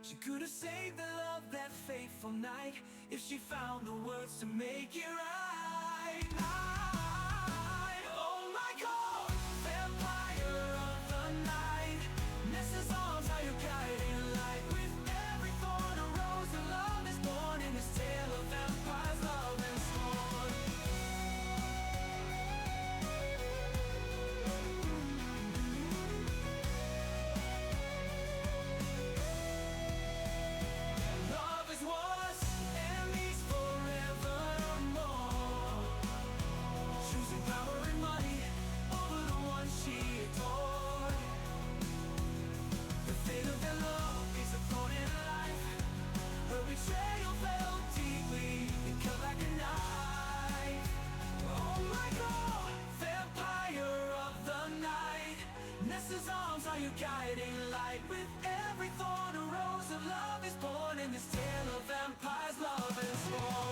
She could have saved the love that fateful night if she found the words to make it right. Oh my God, vampire of the night. Nessa's arms are your guiding light. With every thorn a rose of love is born in this tale of vampires, love and scorn. Love is was and is forevermore. Choosing power and money over the one she adored. The fate of their love is a thorn in life. Her betrayal fell deeply and cut like a knife. Oh my God, vampire of the night. Nessa's arms are your guiding light. With every thorn a rose of love is born in this tale of vampires, love and scorn.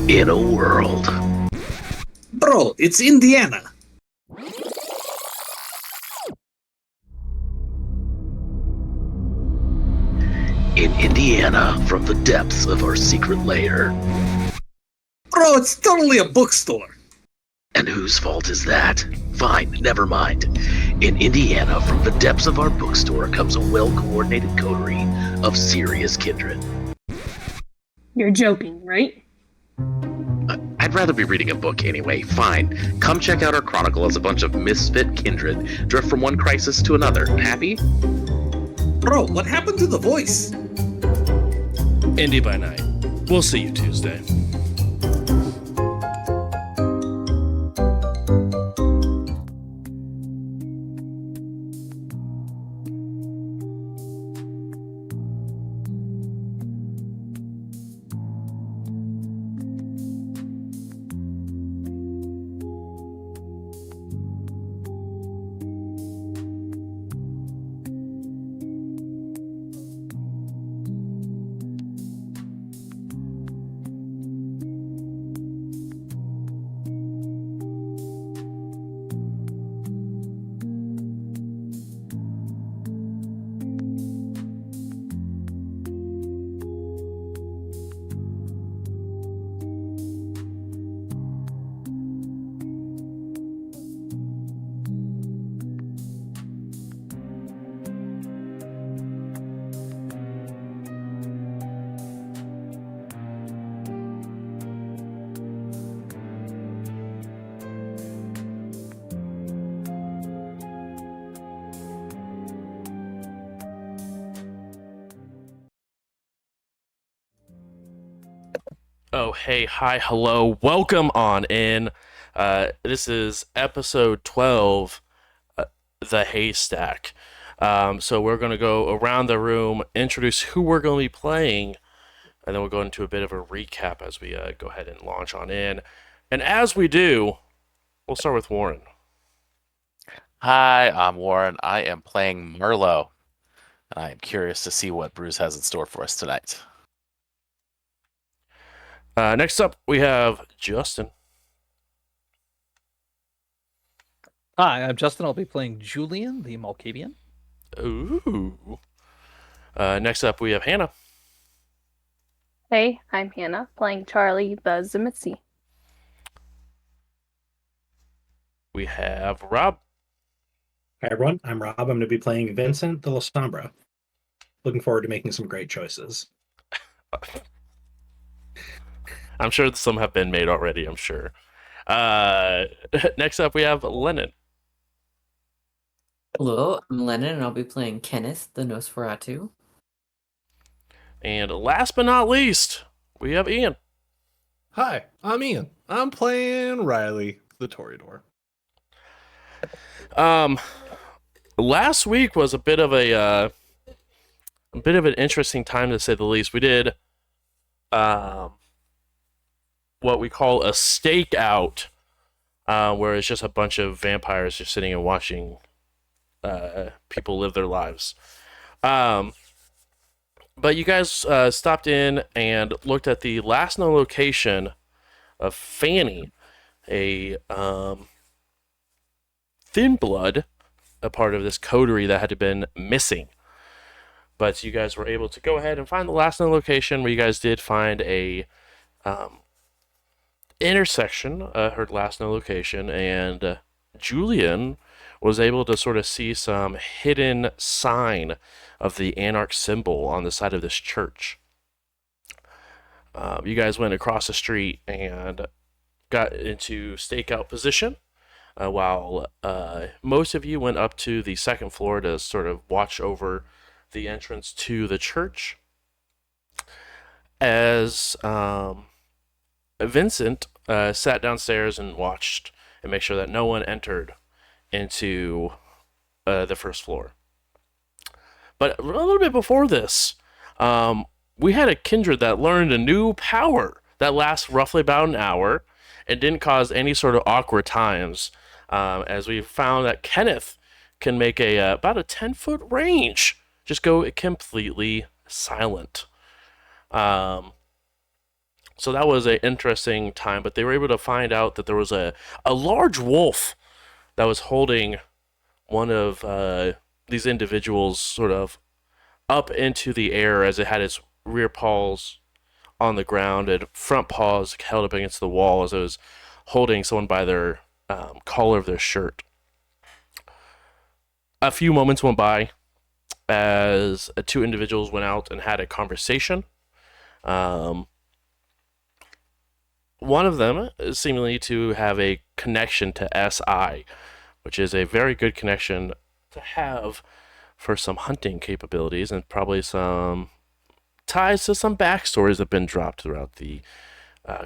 In a world. Bro, it's Indiana. In Indiana, from the depths of our secret lair. Bro, it's totally a bookstore. And whose fault is that? Fine, never mind. In Indiana, from the depths of our bookstore comes a well-coordinated coterie of serious kindred. You're joking, right? I'd rather be reading a book anyway. Fine. Come check out our chronicle as a bunch of misfit kindred drift from one crisis to another. Happy? Bro, what happened to the voice? Indy by night. We'll see you Tuesday. Oh, hey, hi, hello, welcome on in. This is episode 12, The Haystack. So we're going to go around the room, introduce who we're going to be playing, and then we'll go into a bit of a recap as we go ahead and launch on in. And as we do, we'll start with Warren. Hi, I'm Warren. I am playing Merlot, and I am curious to see what Bruce has in store for us tonight. Next up, we have Justin. Hi, I'm Justin. I'll be playing Julian, the Malkavian. Ooh. Next up, we have Hannah. Hey, I'm Hannah, playing Charlie the Zimitzi. We have Rob. Hi everyone, I'm Rob. I'm going to be playing Vincent the Sombra. Looking forward to making some great choices. I'm sure some have been made already, I'm sure. Next up, we have Lennon. Hello, I'm Lennon, and I'll be playing Kenneth, the Nosferatu. And last but not least, we have Ian. Hi, I'm Ian. I'm playing Riley, the Toreador. Last week was a bit of an interesting time to say the least. We did what we call a stakeout, where it's just a bunch of vampires just sitting and watching people live their lives. But you guys stopped in and looked at the last known location of Fanny, a thin blood, a part of this coterie that had been missing. But you guys were able to go ahead and find the last known location, where you guys did find a intersection, her last known location, and Julian was able to sort of see some hidden sign of the Anarch symbol on the side of this church. You guys went across the street and got into stakeout position, while most of you went up to the second floor to sort of watch over the entrance to the church. As Vincent sat downstairs and watched and make sure that no one entered into the first floor. But a little bit before this, we had a kindred that learned a new power that lasts roughly about an hour and didn't cause any sort of awkward times, as we found that Kenneth can make about a 10-foot range just go completely silent. So that was an interesting time, but they were able to find out that there was a large wolf that was holding one of these individuals sort of up into the air, as it had its rear paws on the ground and front paws held up against the wall as it was holding someone by their collar of their shirt. A few moments went by as two individuals went out and had a conversation. One of them seemingly to have a connection to SI, which is a very good connection to have for some hunting capabilities and probably some ties to some backstories that have been dropped throughout the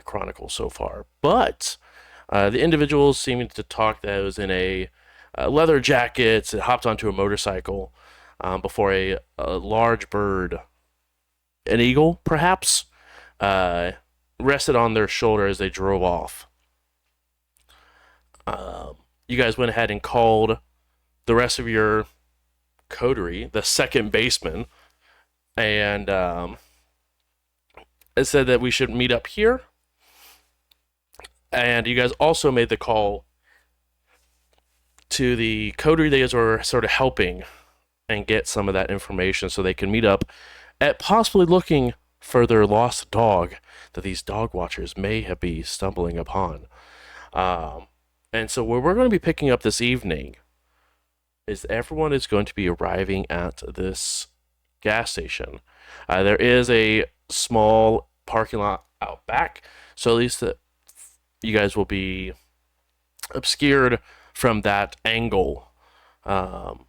chronicle so far. But the individuals seeming to talk that it was in a leather jacket, it hopped onto a motorcycle before a large bird, an eagle perhaps, rested on their shoulder as they drove off. You guys went ahead and called the rest of your coterie, the second baseman, and it said that we should meet up here. And you guys also made the call to the coterie that you guys were sort of helping and get some of that information so they can meet up at possibly looking for their lost dog that these dog watchers may have been stumbling upon. And so where we're going to be picking up this evening is everyone is going to be arriving at this gas station. There is a small parking lot out back, so at least you guys will be obscured from that angle, from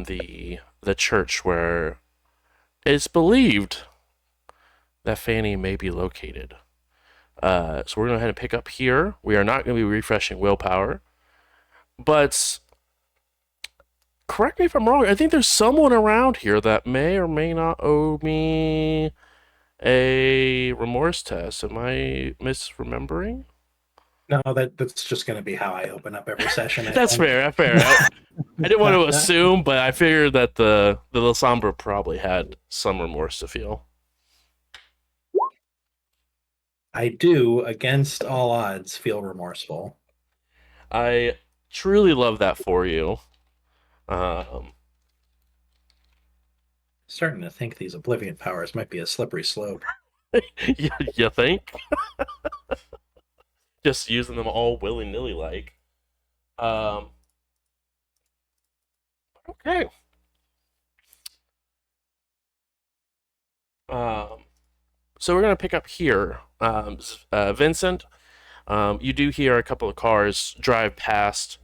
the church where it's believed that Fanny may be located. So we're going to go ahead and pick up here. We are not going to be refreshing willpower, but correct me if I'm wrong, I think there's someone around here that may or may not owe me a remorse test. Am I misremembering? No, that's just going to be how I open up every session. That's fair. I didn't want to assume, but I figured that the Lasombra probably had some remorse to feel. I do, against all odds, feel remorseful. I truly love that for you. Starting to think these oblivion powers might be a slippery slope. You think? Just using them all willy-nilly like. Okay. So we're going to pick up here. Vincent, you do hear a couple of cars drive past.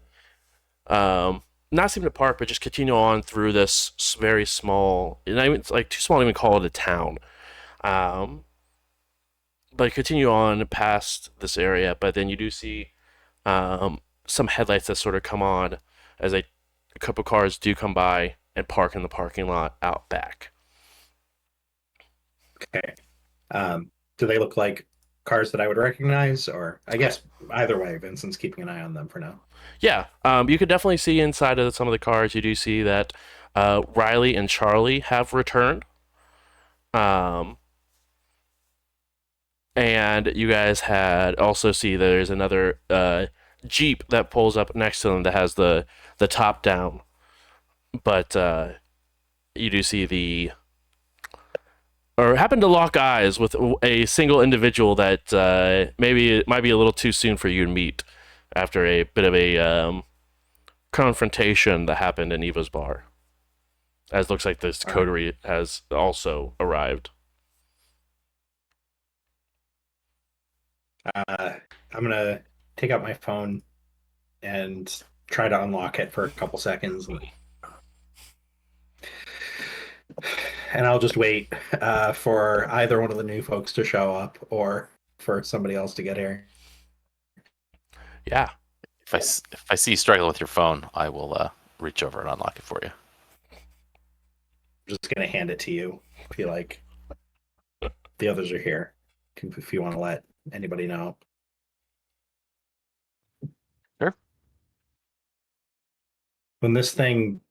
Not seem to park, but just continue on through this very small, not even, it's like too small to even call it a town. But continue on past this area, but then you do see some headlights that sort of come on as a couple cars do come by and park in the parking lot out back. Okay. Do they look like cars that I would recognize? Or I guess either way, Vincent's keeping an eye on them for now. Yeah, you could definitely see inside of some of the cars. You do see that Riley and Charlie have returned. And you guys had also see there's another Jeep that pulls up next to them that has the top down. But you do see or happen to lock eyes with a single individual that maybe it might be a little too soon for you to meet after a bit of a confrontation that happened in Eva's bar. As looks like this coterie has also arrived. I'm gonna take out my phone and try to unlock it for a couple seconds, and I'll just wait for either one of the new folks to show up or for somebody else to get here. Yeah. If I see you struggling with your phone, I will reach over and unlock it for you. I'm just gonna hand it to you. If you like, the others are here. If you want to let anybody know. Sure. When this thing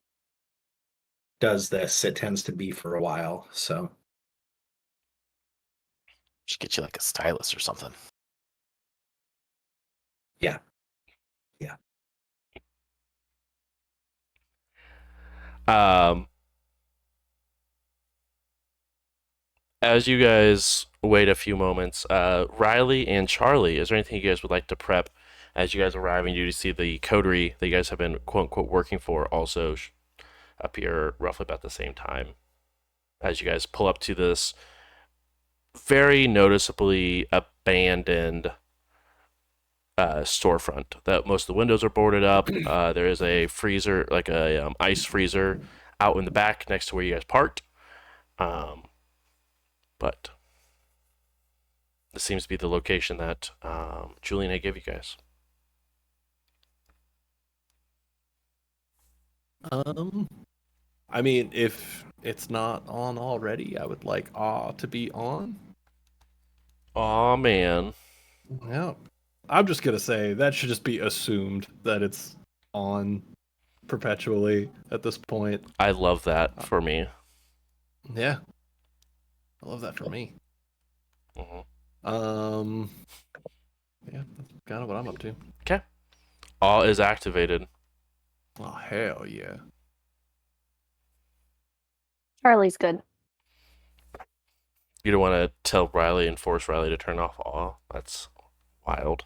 does this, it tends to be for a while. So Should get you like a stylus or something. yeah. As you guys wait a few moments, Riley and Charlie, is there anything you guys would like to prep as you guys arrive and you see the coterie that you guys have been quote unquote working for also appear roughly about the same time as you guys pull up to this very noticeably abandoned storefront. That most of the windows are boarded up. There is a freezer, like a ice freezer, out in the back next to where you guys parked. But this seems to be the location that Julian had give you guys. I mean, if it's not on already, I would like to be on. Aw, man. Yeah. I'm just gonna say that should just be assumed that it's on perpetually at this point. I love that for me. Yeah. I love that for me. Mm-hmm. Yeah, that's kind of what I'm up to. Okay. Awe is activated. Oh, hell yeah. Charlie's good. You don't want to tell Riley and force Riley to turn off awe. That's wild.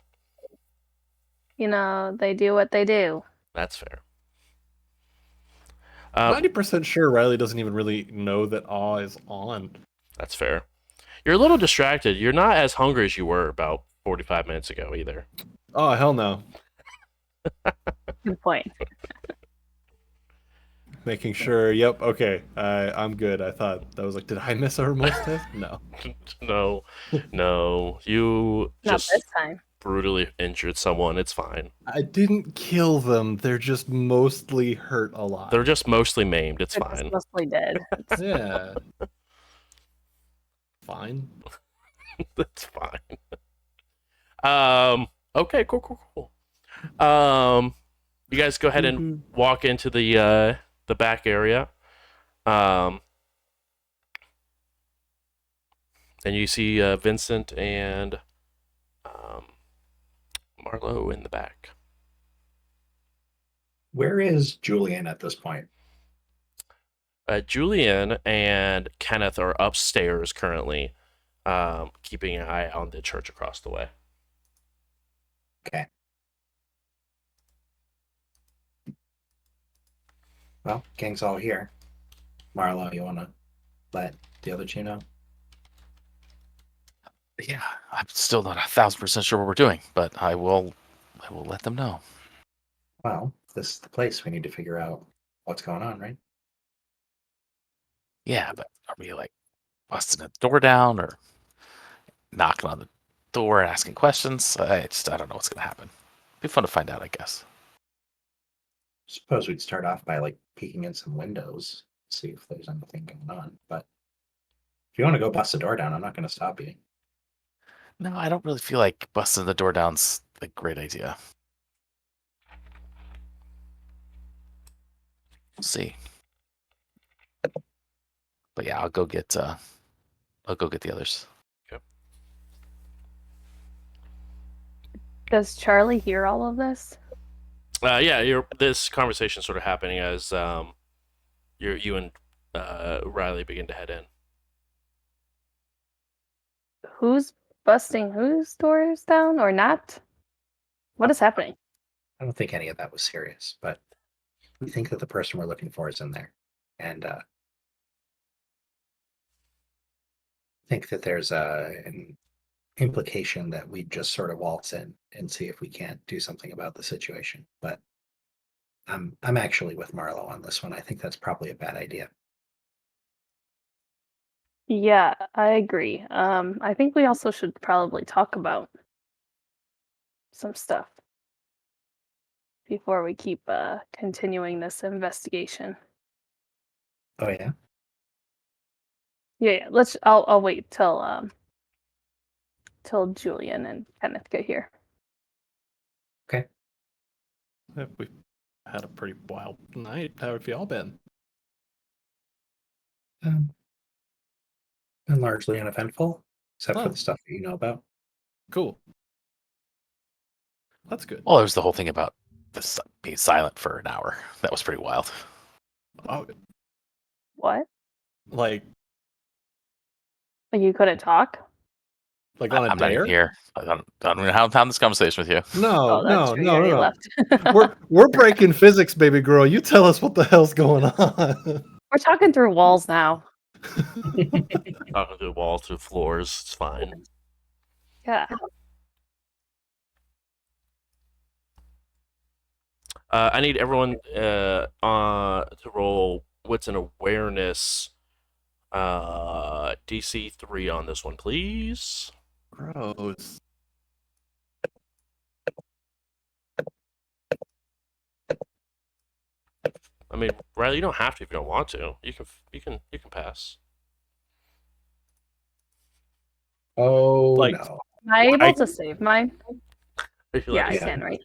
You know, they do what they do. That's fair. 90% sure Riley doesn't even really know that awe is on. That's fair. You're a little distracted. You're not as hungry as you were about 45 minutes ago either. Oh, hell no. Good point. Making sure, yep, okay, I'm good. I thought that was like, did I miss a remorse test? No. No. You Not just this time. brutally injured someone. It's fine. I didn't kill them. They're just mostly hurt a lot. They're just mostly maimed. It's They're fine. just mostly dead. Yeah. Fine. That's fine. Okay, cool. You guys go ahead and walk into the back area. And you see Vincent and Marlowe in the back. Where is Julian at this point? Julian and Kenneth are upstairs currently, keeping an eye on the church across the way. Okay. Well, gang's all here. Marlo, you want to let the other two know? Yeah, I'm still not 1,000% sure what we're doing, but I will let them know. Well, this is the place. We need to figure out what's going on, right? Yeah, but are we like busting the door down or knocking on the door and asking questions? I don't know what's gonna happen. Be fun to find out, I guess. Suppose we'd start off by like peeking in some windows, see if there's anything going on. But if you want to go bust the door down, I'm not going to stop you. No, I don't really feel like busting the door down's a great idea. We'll see. But yeah, I'll go get the others. Does Charlie hear all of this? Yeah, this conversation sort of happening as you and Riley begin to head in. Who's busting whose doors down or not? What is happening? I don't think any of that was serious, but we think that the person we're looking for is in there. And think that there's an implication that we just sort of waltz in and see if we can't do something about the situation. But I'm actually with Marlo on this one. I think that's probably a bad idea. Yeah, I agree. I think we also should probably talk about some stuff before we keep continuing this investigation. Oh yeah. Yeah. I'll wait till Julian and Kenneth get here. Okay. We've had a pretty wild night. How have you all been? Been largely uneventful, except for Oh. the stuff that you know about. Cool. That's good. Well, there's the whole thing about this being silent for an hour. That was pretty wild. Oh, What? like You couldn't talk? on a I'm not dare? even here. I don't even have this conversation with you. No, Oh, that's true. Yeah, he left. We're breaking physics, baby girl. You tell us what the hell's going on. We're talking through walls now. Talking through walls, through floors. It's fine. Yeah. I need everyone to roll wits and awareness. DC 3 on this one, please. Gross. I mean, Riley, you don't have to if you don't want to. You can pass. Oh Like- no. Am I able I- to save mine? If you Yeah, let I me. can, right?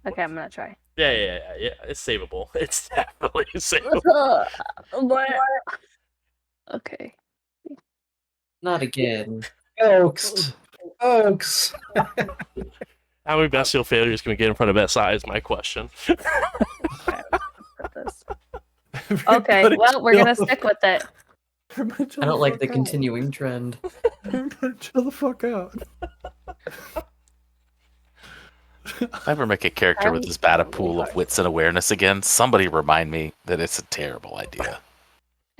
Okay, I'm gonna try. Yeah. It's savable. It's definitely savable. Okay. Not again. Folks. How many bestial failures can we get in front of SI is my question. Put this. Okay, well, we're gonna stick with it. I don't like the continuing trend. Chill the fuck out. If I ever make a character with as bad a pool of wits and awareness again, somebody remind me that it's a terrible idea.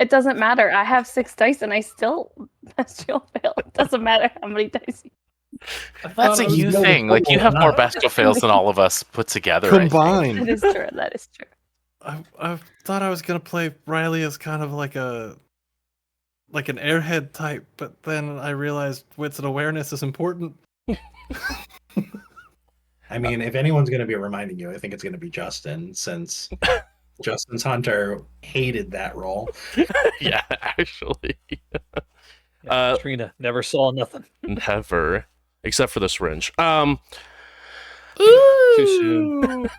It doesn't matter. I have 6 dice and I still bestial fail. It doesn't matter how many dice. That's a you thing. Like, you have more bestial fails than all of us put together. I think. Combined. That is true. That is true. I thought I was gonna play Riley as kind of like an airhead type, but then I realized wits and awareness is important. I mean, if anyone's going to be reminding you, I think it's going to be Justin, since Justin's Hunter hated that role. Yeah, actually. Trina never saw nothing. Never. Except for the syringe. Too soon.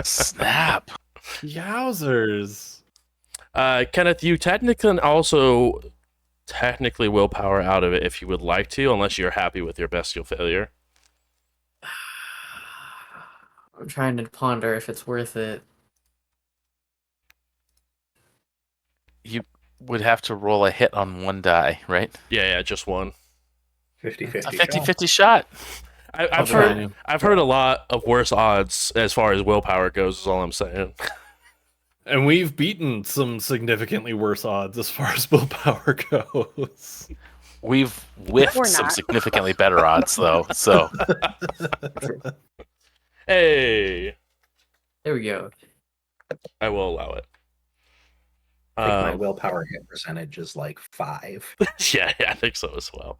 Snap. Yowzers. Kenneth, you technically willpower out of it if you would like to, unless you're happy with your bestial failure. I'm trying to ponder if it's worth it. You would have to roll a hit on one die, right? Yeah, just one. 50-50 A 50-50 shot. I've Okay. heard a lot of worse odds as far as willpower goes, is all I'm saying. And we've beaten some significantly worse odds as far as willpower goes. We've whiffed Or some not. significantly better odds, though. So Hey, There we go. I will allow it. I think my willpower hit percentage is like 5. Yeah, I think so as well.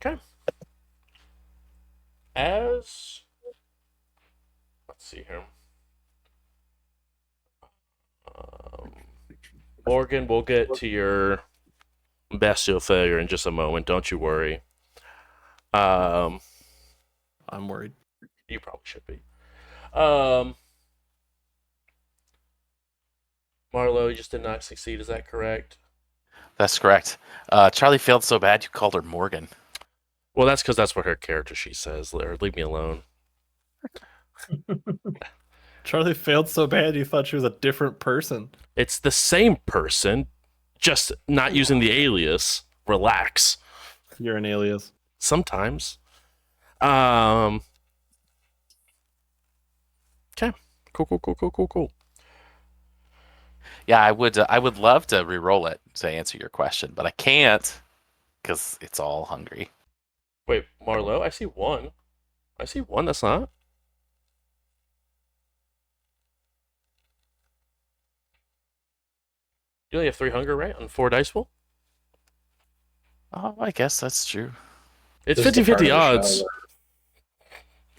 Okay. As let's see here. Morgan, we'll get to your bestial failure in just a moment. Don't you worry. I'm worried. You probably should be. Marlo, you just did not succeed. Is that correct? That's correct. Charlie failed so bad you called her Morgan. Well, that's because that's what her character sheet says. Leave me alone. Charlie failed so bad you thought she was a different person. It's the same person, just not using the alias. Relax. You're an alias. Sometimes. Okay. Cool. Yeah, I would love to re-roll it to answer your question, but I can't because it's all hungry. Wait, Marlo, I see one. That's not. You only have 3 hunger, right? On 4 dice pool? Oh, I guess that's true. It's This is the part 50-50 of the show odds.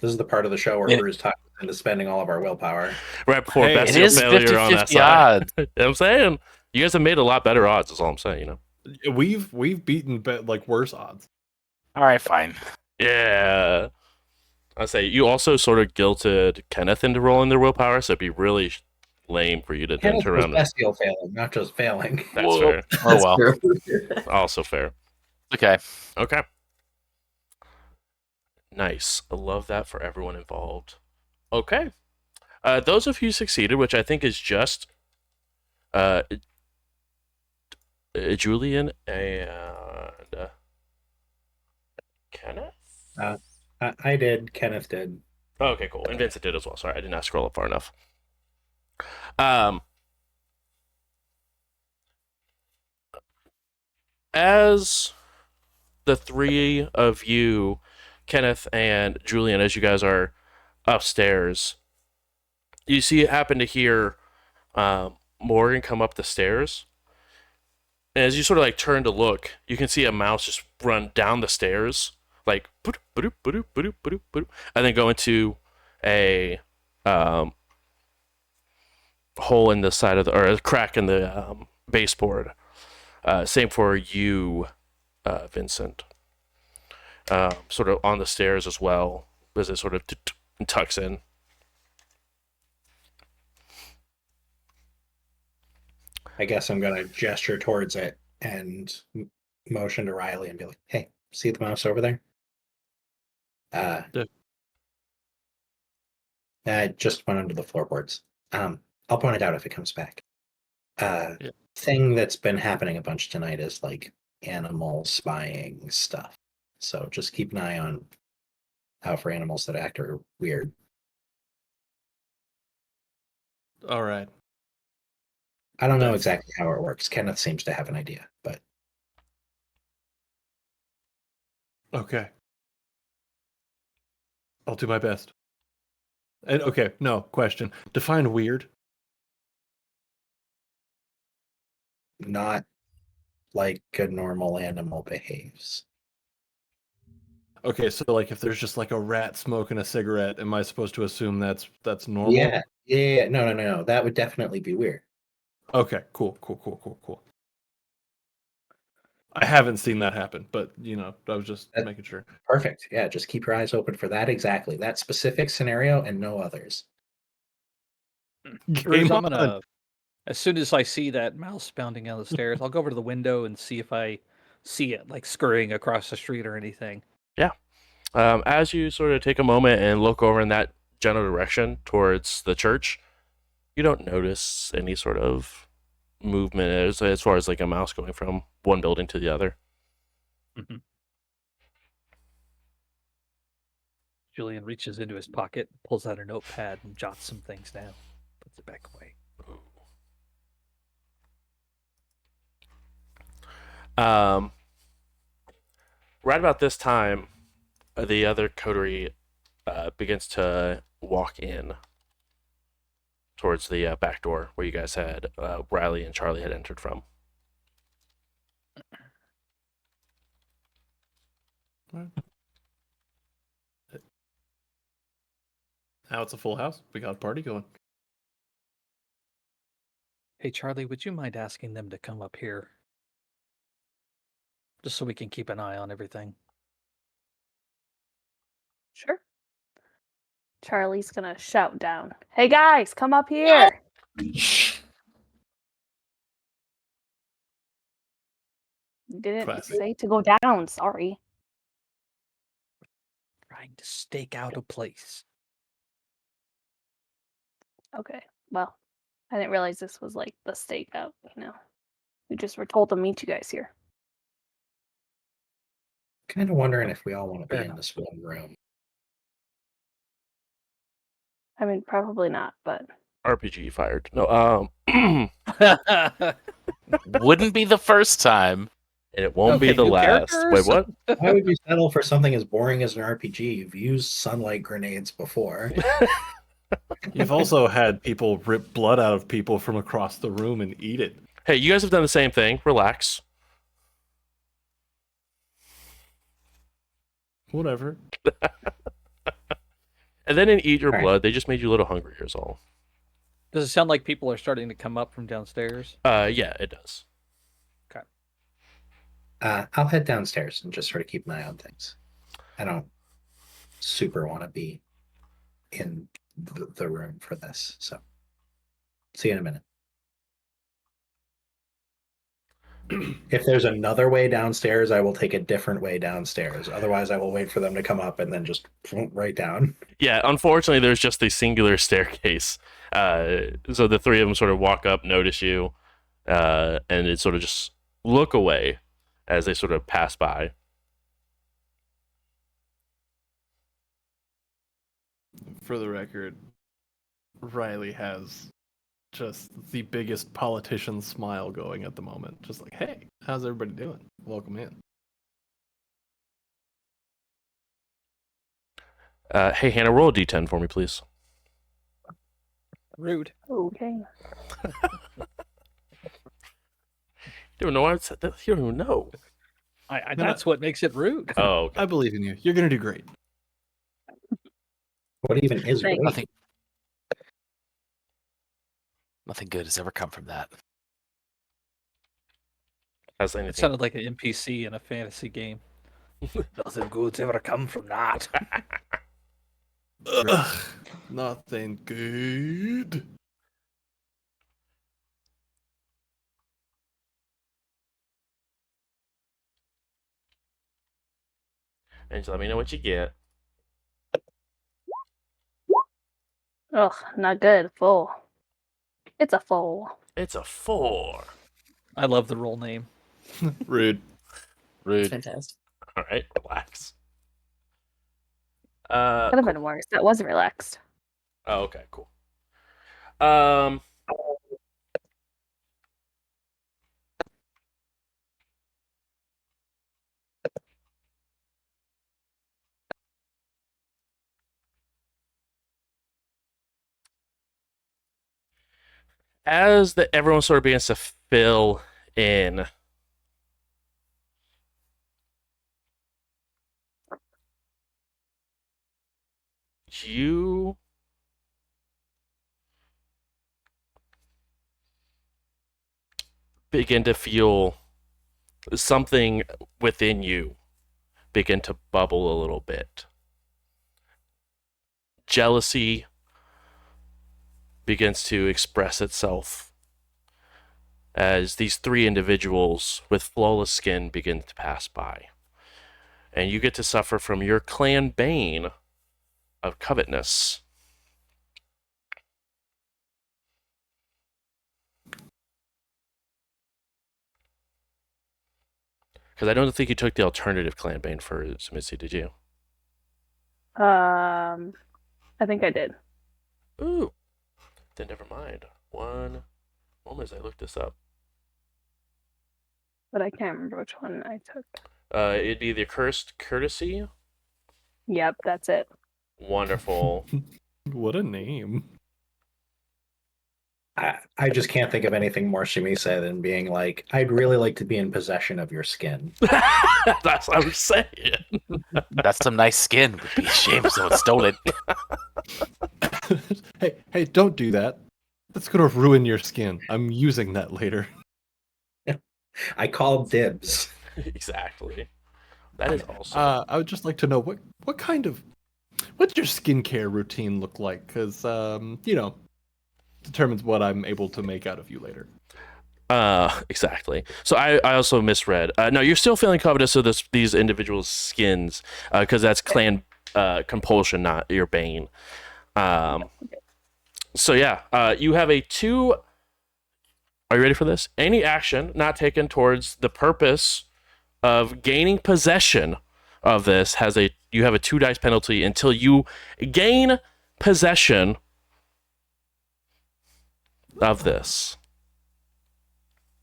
This is the part of the show where Bruce talks into spending all of our willpower. Right before Hey, bestial it is failure on that 50-50 side. odds. You know what I'm saying? You guys have made a lot better odds, is all I'm saying, you know? We've beaten like worse odds. All right, fine. Yeah. I say you also sort of guilted Kenneth into rolling their willpower, so it'd be really lame for you to then Kenneth turn was around. bestial failing, not just failing. That's fair. Oh well. Also fair. Okay. Okay. Nice. I love that for everyone involved. Okay. Those of you who succeeded, which I think is just Julian and Kenneth? I did. Kenneth did. Oh, okay, cool. And Vincent did as well. Sorry, I did not scroll up far enough. As the 3 of you, Kenneth and Julian, as you guys are upstairs, you see it happen to hear Morgan come up the stairs. And as you sort of like turn to look, you can see a mouse just run down the stairs, like and then go into a hole in the side of or a crack in the baseboard. Same for you, Vincent. Sort of on the stairs as well, as it sort of tucks in. I guess I'm going to gesture towards it and motion to Riley and be like, hey, see the mouse over there? Just went under the floorboards. I'll point it out if it comes back. Thing that's been happening a bunch tonight is like animal spying stuff. So just keep an eye on out for animals that act or weird. All right. I don't know exactly how it works. Kenneth seems to have an idea, but Okay. I'll do my best. And okay, no question. Define weird. not like a normal animal behaves. Okay, so like if there's just like a rat smoking a cigarette, am I supposed to assume that's normal? Yeah. No. That would definitely be weird. Okay, cool. I haven't seen that happen, but I was just making sure. Perfect. Yeah, just keep your eyes open for that exactly. That specific scenario and no others. Bruce, I'm gonna, as soon as I see that mouse bounding down the stairs, I'll go over to the window and see if I see it like scurrying across the street or anything. Yeah. As you sort of take a moment and look over in that general direction towards the church, you don't notice any sort of movement as far as like a mouse going from one building to the other. Mm-hmm. Julian reaches into his pocket, pulls out a notepad, and jots some things down. Puts it back away. Right about this time, the other coterie begins to walk in towards the back door where you guys had Riley and Charlie had entered from. Now it's a full house. We got a party going. Hey, Charlie, would you mind asking them to come up here? Just so we can keep an eye on everything. Sure. Charlie's gonna shout down. Hey guys, come up here. Didn't Classic. say to go down, sorry. Trying to stake out a place. Okay. Well, I didn't realize this was like the stakeout, you know. We just were told to meet you guys here. Kind of wondering if we all want to be Fair in enough. this one room. I mean, probably not, but RPG fired. No, Wouldn't be the first time. and it won't be Okay, the new last. Wait, characters? what? Why would you settle for something as boring as an RPG? You've used sunlight grenades before. You've also had people rip blood out of people from across the room and eat it. Hey, you guys have done the same thing. Relax. Whatever. And they didn't eat your All right. blood. They just made you a little hungrier, is all. Does it sound like people are starting to come up from downstairs? Yeah, it does. I'll head downstairs and just sort of keep an eye on things. I don't super want to be in the room for this. So, see you in a minute. If there's another way downstairs, I will take a different way downstairs. Otherwise, I will wait for them to come up and then just right down. Yeah, unfortunately, there's just a singular staircase. So the three of them sort of walk up, notice you, and it sort of just look away as they sort of pass by. For the record, Riley has just the biggest politician smile going at the moment. Just like, hey, how's everybody doing? Welcome in. Hey, Hannah, roll a d10 for me, please. Rude. okay. You don't know why I said that. You don't even know. That's what makes it rude. Oh, okay. I believe in you. You're gonna do great. What even is Thanks. great? Nothing good has ever come from that. Has It anything? sounded like an NPC in a fantasy game. Nothing good's ever come from that. Ugh, nothing good. And just let me know what you get. Ugh, not good. Full. It's a full. It's a 4. I love the role name. Rude. It's Rude. fantastic. All right, relax. Could have been worse. That wasn't relaxed. Oh, okay, cool. As everyone sort of begins to fill in, you begin to feel something within you begin to bubble a little bit. Jealousy begins to express itself as these three individuals with flawless skin begin to pass by. And you get to suffer from your clan bane of covetousness. Because I don't think you took the alternative clan bane for Missy, did you? I think I did. Ooh. Then never mind. One moment as I look this up. But I can't remember which one I took. It'd be the Cursed Courtesy. Yep, that's it. Wonderful. What a name. I just can't think of anything more Shimisa than being like, I'd really like to be in possession of your skin. That's what I was saying. That's some nice skin. Would be a shame if someone stole it. Hey, don't do that. That's gonna ruin your skin. I'm using that later. I call dibs. Exactly. That is awesome. I would just like to know what's your skincare routine look like? Because determines what I'm able to make out of you later. Exactly. So I also misread. No, you're still feeling covetous of these individuals' skins, because that's clan compulsion, not your bane. So yeah, you have a 2. Are you ready for this? Any action not taken towards the purpose of gaining possession of this you have a 2 dice penalty until you gain possession of this.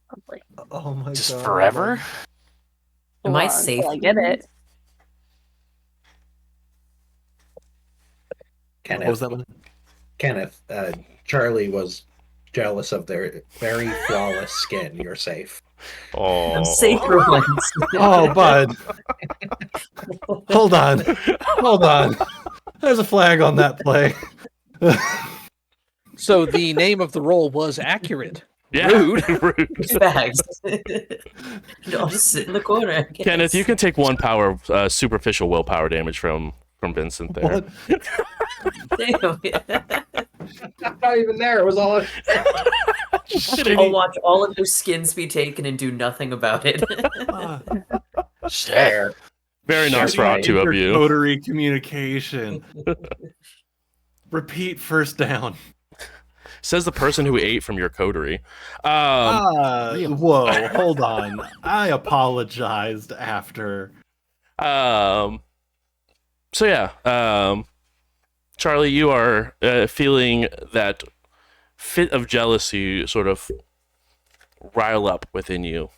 Probably. Oh my Just god! forever? Am I Well, safe? until I get it. Kenneth, What was that one? Kenneth, Charlie was jealous of their very flawless skin. You're safe. Oh, I'm safe for once. Oh, bud. Hold on. There's a flag on that play. So the name of the role was accurate. Yeah, rude. Bags. I'll just sit in the corner. I guess. Kenneth, you can take 1 power superficial willpower damage from Vincent there. What? Damn, yeah. Not even there. It was all. I'll watch all of your skins be taken and do nothing about it. Share. Very nice for all 2 of you. Coterie communication. Repeat first down. Says the person who ate from your coterie. Whoa, hold on. I apologized after. So yeah, Charlie, you are feeling that fit of jealousy sort of rile up within you,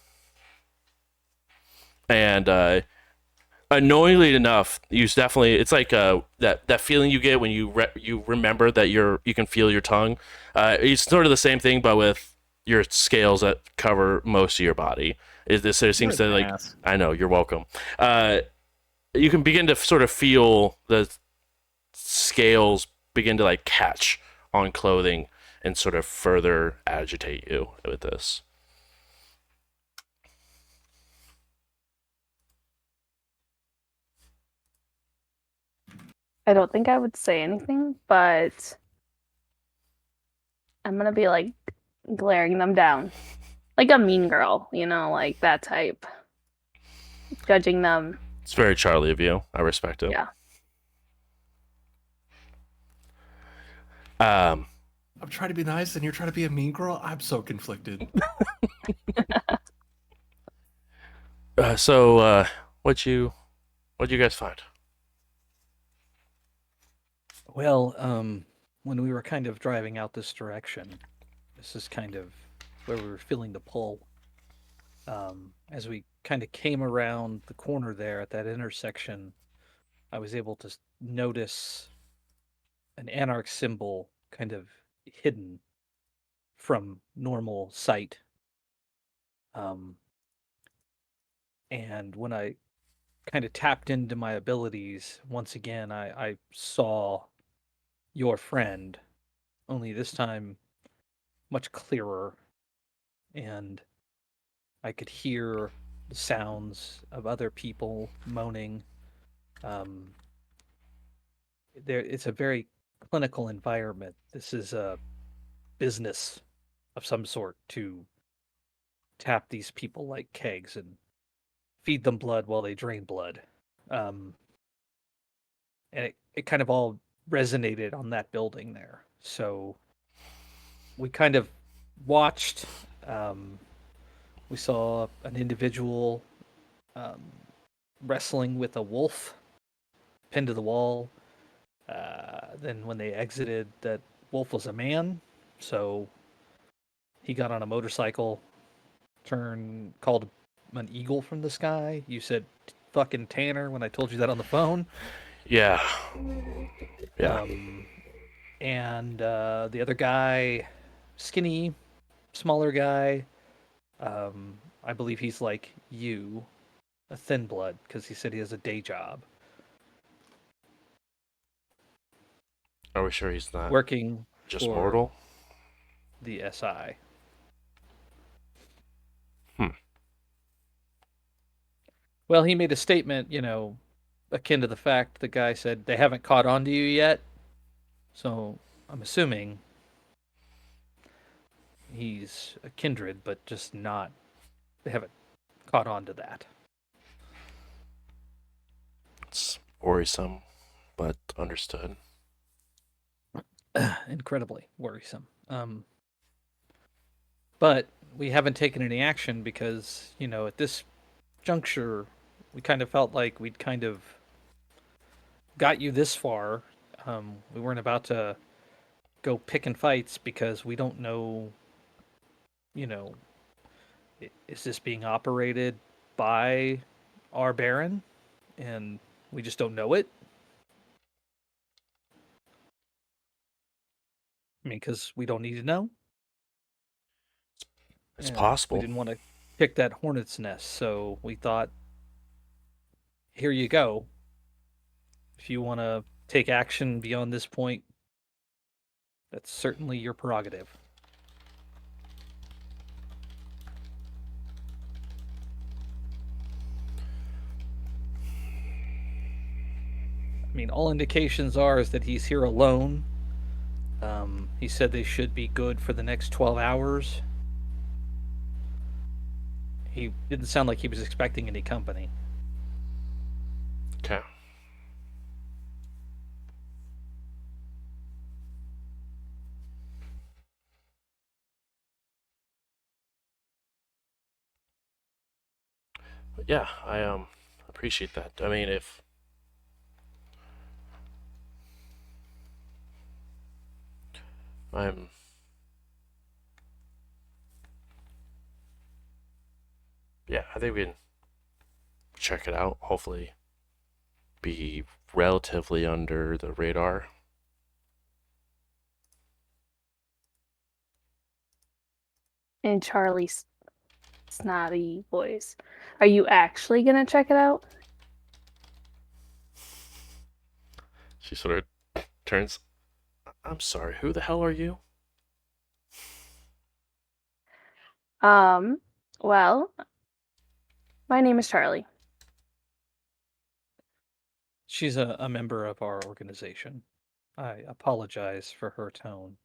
and annoyingly enough, it's like that feeling you get when you remember that you can feel your tongue. It's sort of the same thing, but with your scales that cover most of your body. There seems to like ass. I know, you're welcome. You can begin to sort of feel the scales begin to like catch on clothing and sort of further agitate you with this. I don't think I would say anything, but I'm gonna be like glaring them down. Like a mean girl, like that type. Judging them. It's very Charlie of you. I respect it. Yeah. I'm trying to be nice and you're trying to be a mean girl? I'm so conflicted. So what'd you guys find? Well, when we were kind of driving out this direction, this is kind of where we were feeling the pull. As we kind of came around the corner there at that intersection, I was able to notice an anarch symbol kind of hidden from normal sight. And when I kind of tapped into my abilities once again, I saw your friend, only this time much clearer, and I could hear the sounds of other people moaning. It's a very clinical environment. This is a business of some sort to tap these people like kegs and feed them blood while they drain blood. And it kind of all resonated on that building there. So we kind of watched. We saw an individual wrestling with a wolf pinned to the wall. Then when they exited, that wolf was a man. So he got on a motorcycle, called an eagle from the sky. You said fucking Tanner when I told you that on the phone. Yeah. Yeah. And the other guy skinny, smaller guy. I believe he's like you, a thin blood, because he said he has a day job Are we sure he's not working just for mortal? the SI. Well, he made a statement, akin to the fact the guy said they haven't caught on to you yet. So I'm assuming he's a kindred, but just not. They haven't caught on to that. It's worrisome, but understood. Incredibly worrisome. But we haven't taken any action because, at this juncture, we kind of felt like we'd kind of got you this far. We weren't about to go picking fights because we don't know, is this being operated by our Baron? And we just don't know it. I mean, because we don't need to know. It's And possible. We didn't want to kick that hornet's nest, so we thought, here you go. If you want to take action beyond this point, that's certainly your prerogative. I mean, all indications are is that he's here alone. He said they should be good for the next 12 hours. He didn't sound like he was expecting any company. Okay. Yeah, I appreciate that. I mean, if I'm yeah, I think we can check it out. Hopefully, be relatively under the radar. In Charlie's snotty voice, are you actually gonna check it out? She sort of turns. I'm sorry. Who the hell are you? Well, my name is Charlie. She's a member of our organization. I apologize for her tone.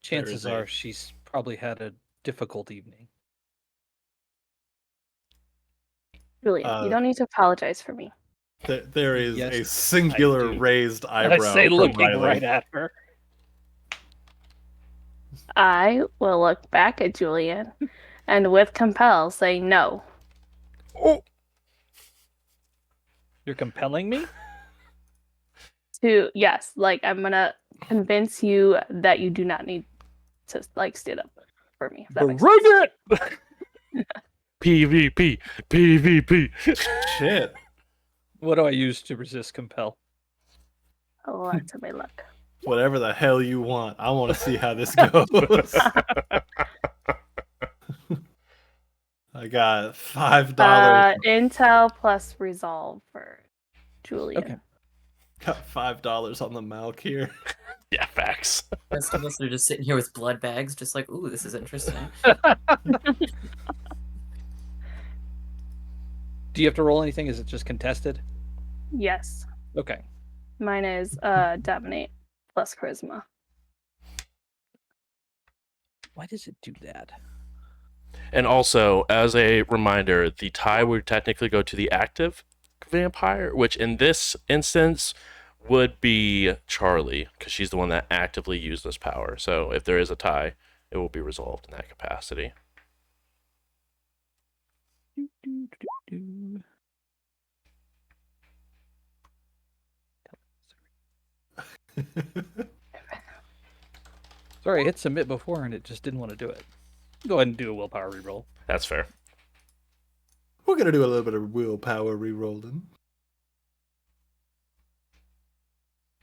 Chances are she's probably had a difficult evening. Julian, you don't need to apologize for me. There is Yes, a singular I do. raised I eyebrow say from looking Riley. right at her. I will look back at Julian and with compel say no. Oh, You're compelling me? Yes, like I'm gonna convince you that you do not need to like stand up for me. If that makes sense. Bring it! PvP, PvP. Shit. What do I use to resist compel? Oh, that's my luck. Whatever the hell you want. I want to see how this goes. I got $5. Intel plus resolve for Julian. Okay. Got $5 on the milk here. Yeah, facts. The rest of us are just sitting here with blood bags, just like, ooh, this is interesting. Do you have to roll anything? Is it just contested? Yes. Okay. Mine is dominate plus charisma. Why does it do that? And also, as a reminder, the tie would technically go to the active vampire, which in this instance would be Charlie, because she's the one that actively used this power. So if there is a tie, it will be resolved in that capacity. Sorry, I hit submit before and it just didn't want to do it. Go ahead and do a willpower reroll. That's fair. We're going to do a little bit of willpower rerolling.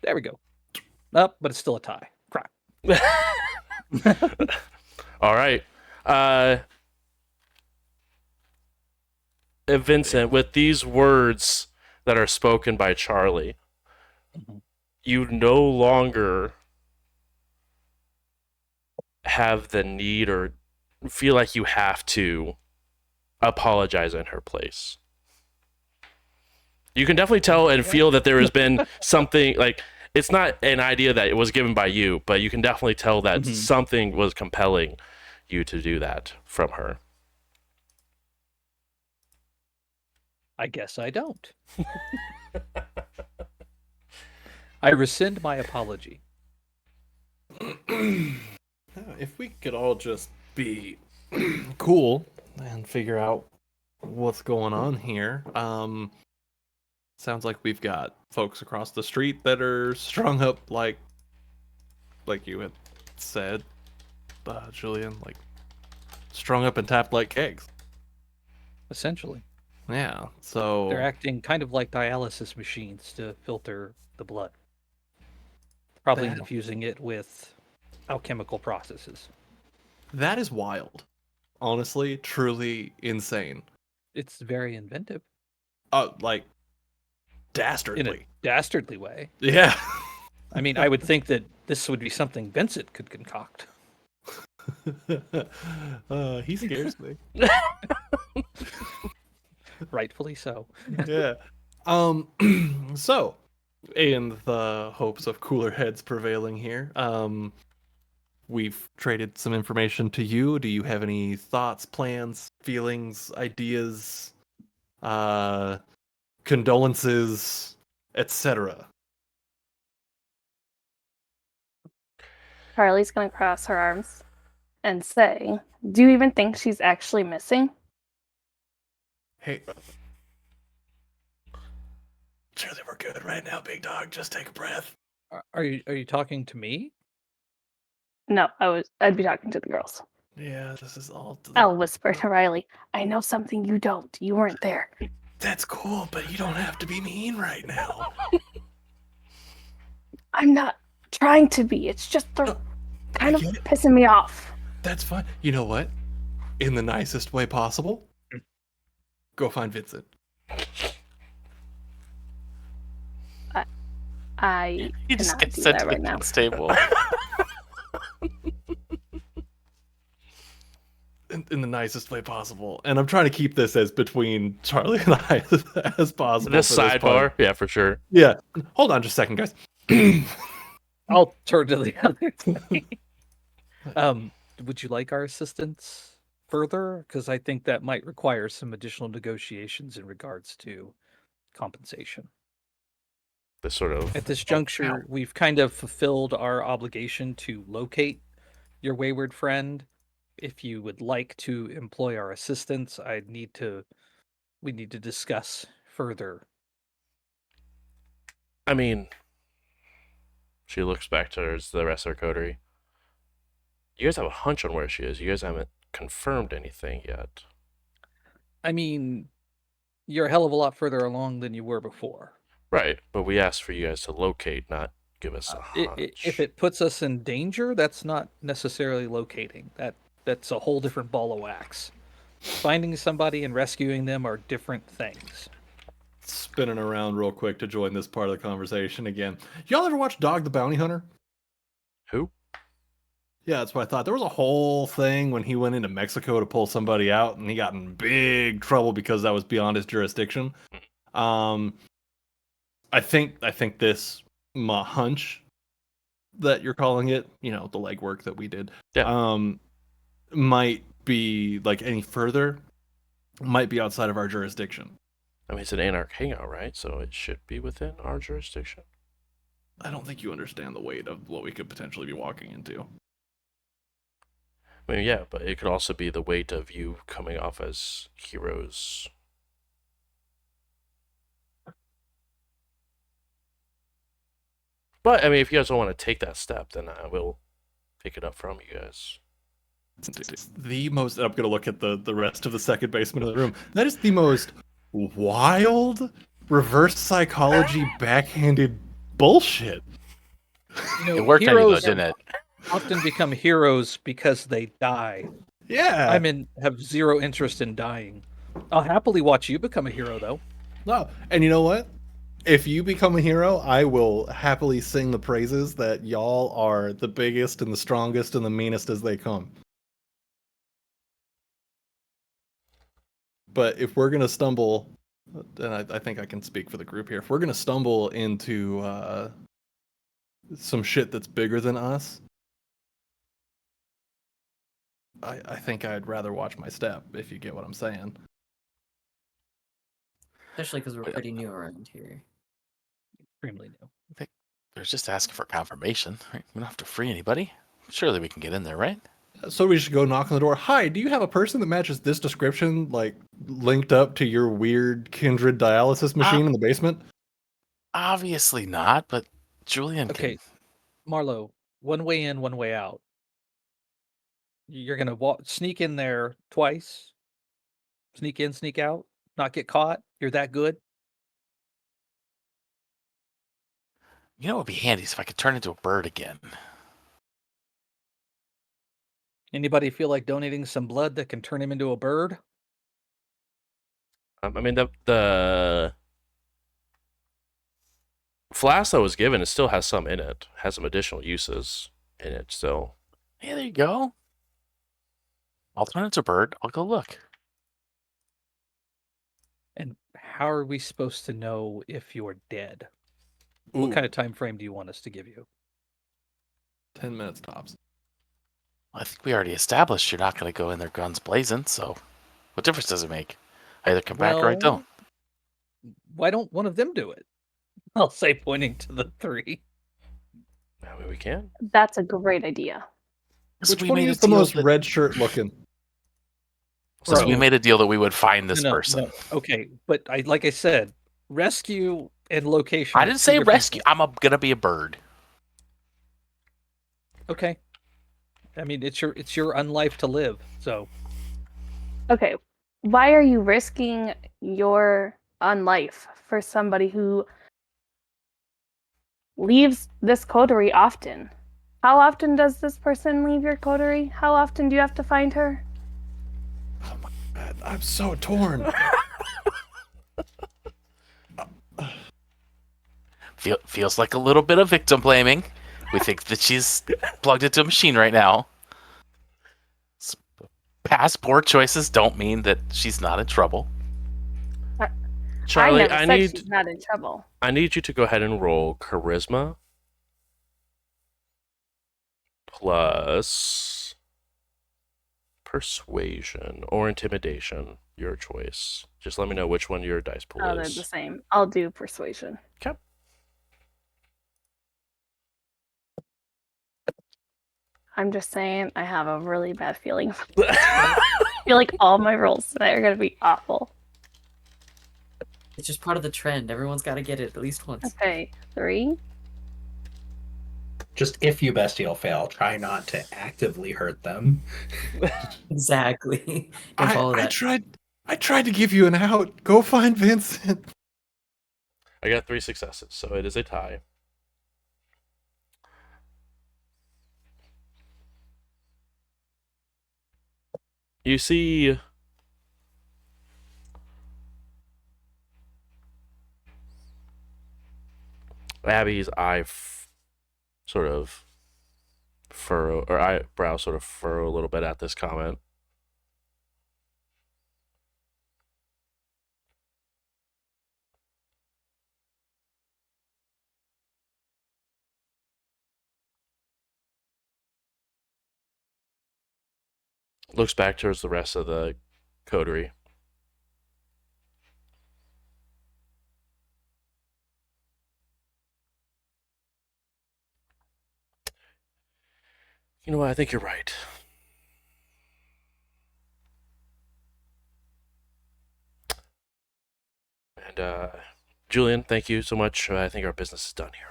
There we go. Up, but it's still a tie. Crap. All right. Vincent, with these words that are spoken by Charlie, you no longer have the need or feel like you have to apologize in her place. You can definitely tell and feel that there has been something, like, it's not an idea that it was given by you, but you can definitely tell that something was compelling you to do that from her. I guess I don't. I rescind my apology. If we could all just be cool and figure out what's going on here. Sounds like we've got folks across the street that are strung up like you had said, Julian, like strung up and tapped like kegs. Essentially. Yeah, so they're acting kind of like dialysis machines to filter the blood. Probably infusing it with alchemical processes. That is wild. Honestly, truly insane. It's very inventive. Like dastardly. In a dastardly way. Yeah. I mean, I would think that this would be something Vincent could concoct. He scares me. Rightfully so. Yeah. So, in the hopes of cooler heads prevailing here, we've traded some information to you. Do you have any thoughts, plans, feelings, ideas, condolences, etc.? Charlie's gonna cross her arms and say, "Do you even think she's actually missing?" Hey, surely we're good right now, big dog. Just take a breath. Are you talking to me? No, I'd be talking to the girls. Yeah, this is all. I'll whisper to Riley, "I know something you don't. You weren't there." That's cool, but you don't have to be mean right now. I'm not trying to be. It's just they're kind of pissing me off. That's fine. You know what? In the nicest way possible, go find Vincent. I You just cannot get do sent that to right the now. constable. In the nicest way possible. And I'm trying to keep this as between Charlie and I as possible. This sidebar? Yeah, for sure. Yeah. Hold on just a second, guys. I'll turn to the other side. Would you like our assistance further? Because I think that might require some additional negotiations in regards to compensation. This sort of At this juncture, we've kind of fulfilled our obligation to locate your wayward friend. If you would like to employ our assistance, we need to discuss further. I mean, she looks back towards the rest of her coterie. You guys have a hunch on where she is. You guys haven't confirmed anything yet. I mean, you're a hell of a lot further along than you were before. Right, but we asked for you guys to locate, not give us a hunch. If it puts us in danger, that's not necessarily locating. That's a whole different ball of wax. Finding somebody and rescuing them are different things. Spinning around real quick to join this part of the conversation again. Y'all ever watch Dog the Bounty Hunter? Who? Yeah, that's what I thought. There was a whole thing when he went into Mexico to pull somebody out, and he got in big trouble because that was beyond his jurisdiction. I think this, my hunch that you're calling it, the legwork that we did, might be like any further, might be outside of our jurisdiction. I mean, it's an anarch hangout, right? So it should be within our jurisdiction. I don't think you understand the weight of what we could potentially be walking into. I mean, yeah, but it could also be the weight of you coming off as heroes. But, I mean, if you guys don't want to take that step, then I will pick it up from you guys. The most, I'm going to look at the rest of the second basement of the room. That is the most wild, reverse psychology, backhanded bullshit. It worked anyway, didn't it? often become heroes because they die. Yeah. Have zero interest in dying. I'll happily watch you become a hero, though. No, and you know what? If you become a hero, I will happily sing the praises that y'all are the biggest and the strongest and the meanest as they come. But if we're gonna stumble, and I think I can speak for the group here, if we're gonna stumble into some shit that's bigger than us, I think I'd rather watch my step, if you get what I'm saying. Especially because we're pretty new around here. Extremely new. I think they're just asking for confirmation. Right? We don't have to free anybody. Surely we can get in there, right? So we should go knock on the door. Hi, do you have a person that matches this description, like linked up to your weird kindred dialysis machine in the basement? Obviously not, but Julian Okay, can... Marlo, one way in, one way out. You're gonna sneak in there twice. Sneak in, sneak out. Not get caught. You're that good. You know what would be handy is if I could turn into a bird again. Anybody feel like donating some blood that can turn him into a bird? I mean, the flask that was given, it still has some in it. Has some additional uses in it still. Yeah, there you go. I'll turn into a bird. I'll go look. And how are we supposed to know if you're dead? Ooh. What kind of time frame do you want us to give you? 10 minutes tops. I think we already established you're not going to go in there guns blazing, so what difference does it make? I either come back or I don't. Why don't one of them do it? I'll say, pointing to the three. I mean, we can. That's a great idea. Which one is the most red shirt looking? Since we made a deal that we would find this No, person. no. Okay, but like I said, rescue and location. I didn't say rescue. I'm going to be a bird. Okay. I mean, it's your unlife to live. So. Okay, why are you risking your unlife for somebody who leaves this coterie often? How often does this person leave your coterie? How often do you have to find her? Oh my God, I'm so torn. Feels like a little bit of victim blaming. We think that she's plugged into a machine right now. Past poor choices don't mean that she's not in trouble. Charlie, I never said she's not in trouble. I need you to go ahead and roll charisma plus persuasion or intimidation, your choice. Just let me know which one your dice pool They're is. the same. I'll do persuasion. Okay. I'm just saying, I have a really bad feeling. I feel like all my rolls tonight are going to be awful. It's just part of the trend. Everyone's got to get it at least once. Okay, 3. Just if you bestial fail, try not to actively hurt them. Exactly. I tried to give you an out. Go find Vincent. I got 3 successes, so it is a tie. You see Abby's sort of furrow, or eyebrow sort of furrow a little bit at this comment. Looks back towards the rest of the coterie. You know what? I think you're right. And Julian, thank you so much. I think our business is done here.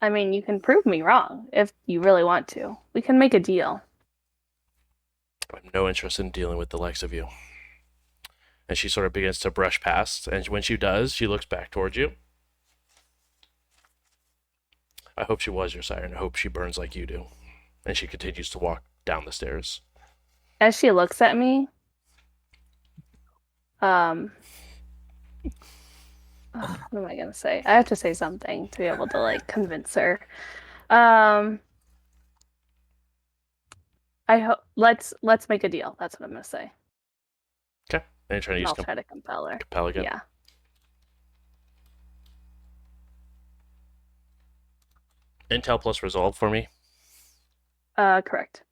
I mean, you can prove me wrong if you really want to. We can make a deal. I have no interest in dealing with the likes of you. And she sort of begins to brush past, and when she does, she looks back towards you. I hope she was your siren. I hope she burns like you do. And she continues to walk down the stairs. As she looks at me, what am I gonna say? I have to say something to be able to like convince her. I hope let's make a deal. That's what I'm gonna say. Okay. And you're trying to And use I'll try to compel her. compel again? Yeah. Intel plus resolve for me. Correct.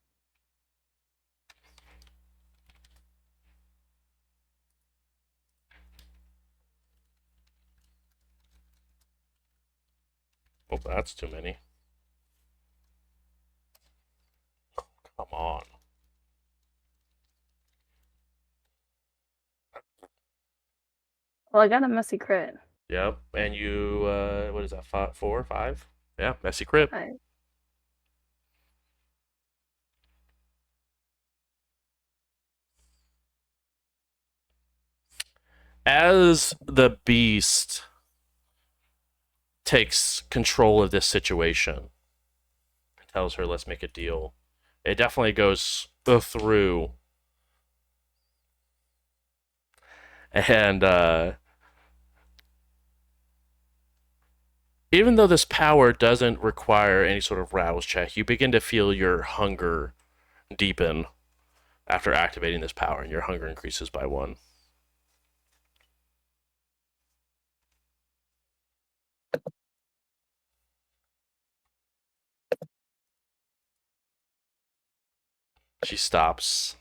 Oh, that's too many. Come on. Well, I got a messy crit. Yep. And you, what is that? 4, 5? Yeah, messy crit. As the beast takes control of this situation and tells her, let's make a deal, it definitely goes through. And even though this power doesn't require any sort of rouse check, you begin to feel your hunger deepen after activating this power, and your hunger increases by 1. She stops.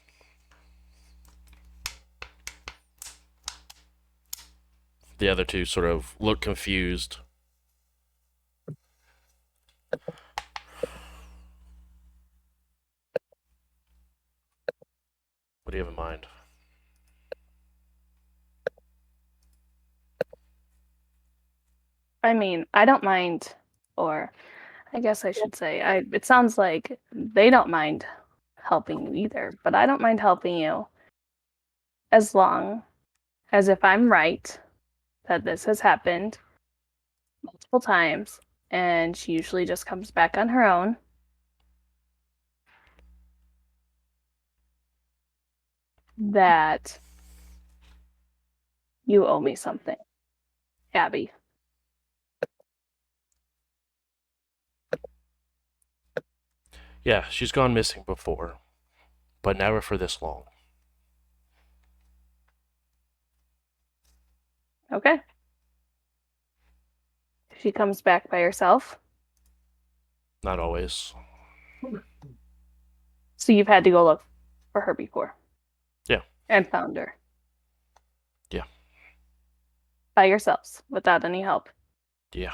The other two sort of look confused. What do you have in mind? I mean, I don't mind, or I guess I should say, it sounds like they don't mind helping you either, but I don't mind helping you as long as if I'm right that this has happened multiple times and she usually just comes back on her own. That you owe me something, Abby. Yeah, she's gone missing before, but never for this long. Okay. She comes back by herself. Not always. So you've had to go look for her before. Yeah. And found her. Yeah. By yourselves, without any help. Yeah.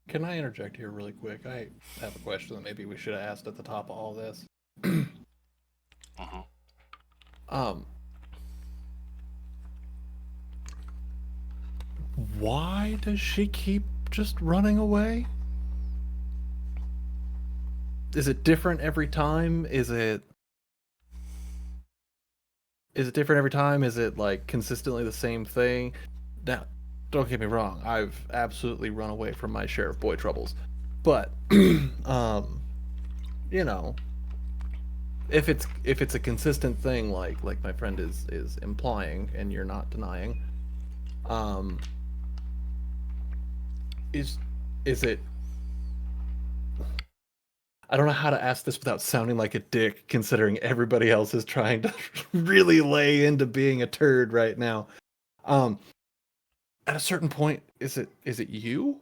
Can I interject here really quick? I have a question that maybe we should have asked at the top of all this. Why does she keep just running away? Is it different every time? Is it different every time? Is it like consistently the same thing? Now, don't get me wrong, I've absolutely run away from my share of boy troubles. But you know, if it's a consistent thing like my friend is implying and you're not denying, is it, I don't know how to ask this without sounding like a dick, considering everybody else is trying to really lay into being a turd right now. At a certain point, is it you?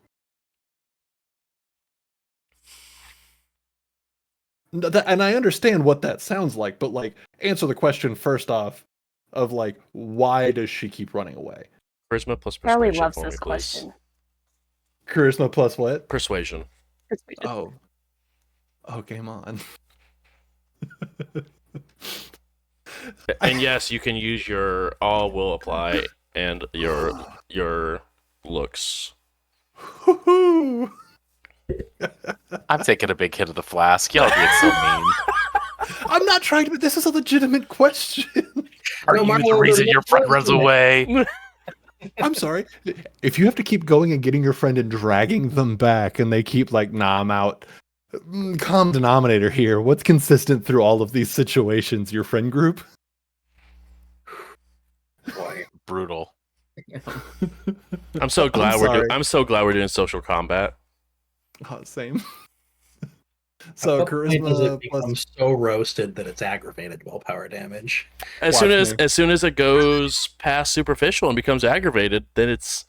And I understand what that sounds like, but like, answer the question first off, of like, why does she keep running away? Charisma plus Charlie persuasion loves for me, this please. question. Charisma plus what? Persuasion. Oh, game on. And yes, you can use your all will apply and your looks. I'm taking a big hit of the flask. Y'all being so mean. I'm not trying to, but this is a legitimate question. Are you the reason your friend runs away? I'm sorry. If you have to keep going and getting your friend and dragging them back, and they keep like, nah, I'm out. Common denominator here. What's consistent through all of these situations? Your friend group? Boy. Brutal. I'm so glad sorry. I'm so glad we're doing social combat. Oh, same. So At what point does charisma it become plus. so roasted that it's aggravated willpower damage? As Watch soon me. as it goes past superficial and becomes aggravated, then it's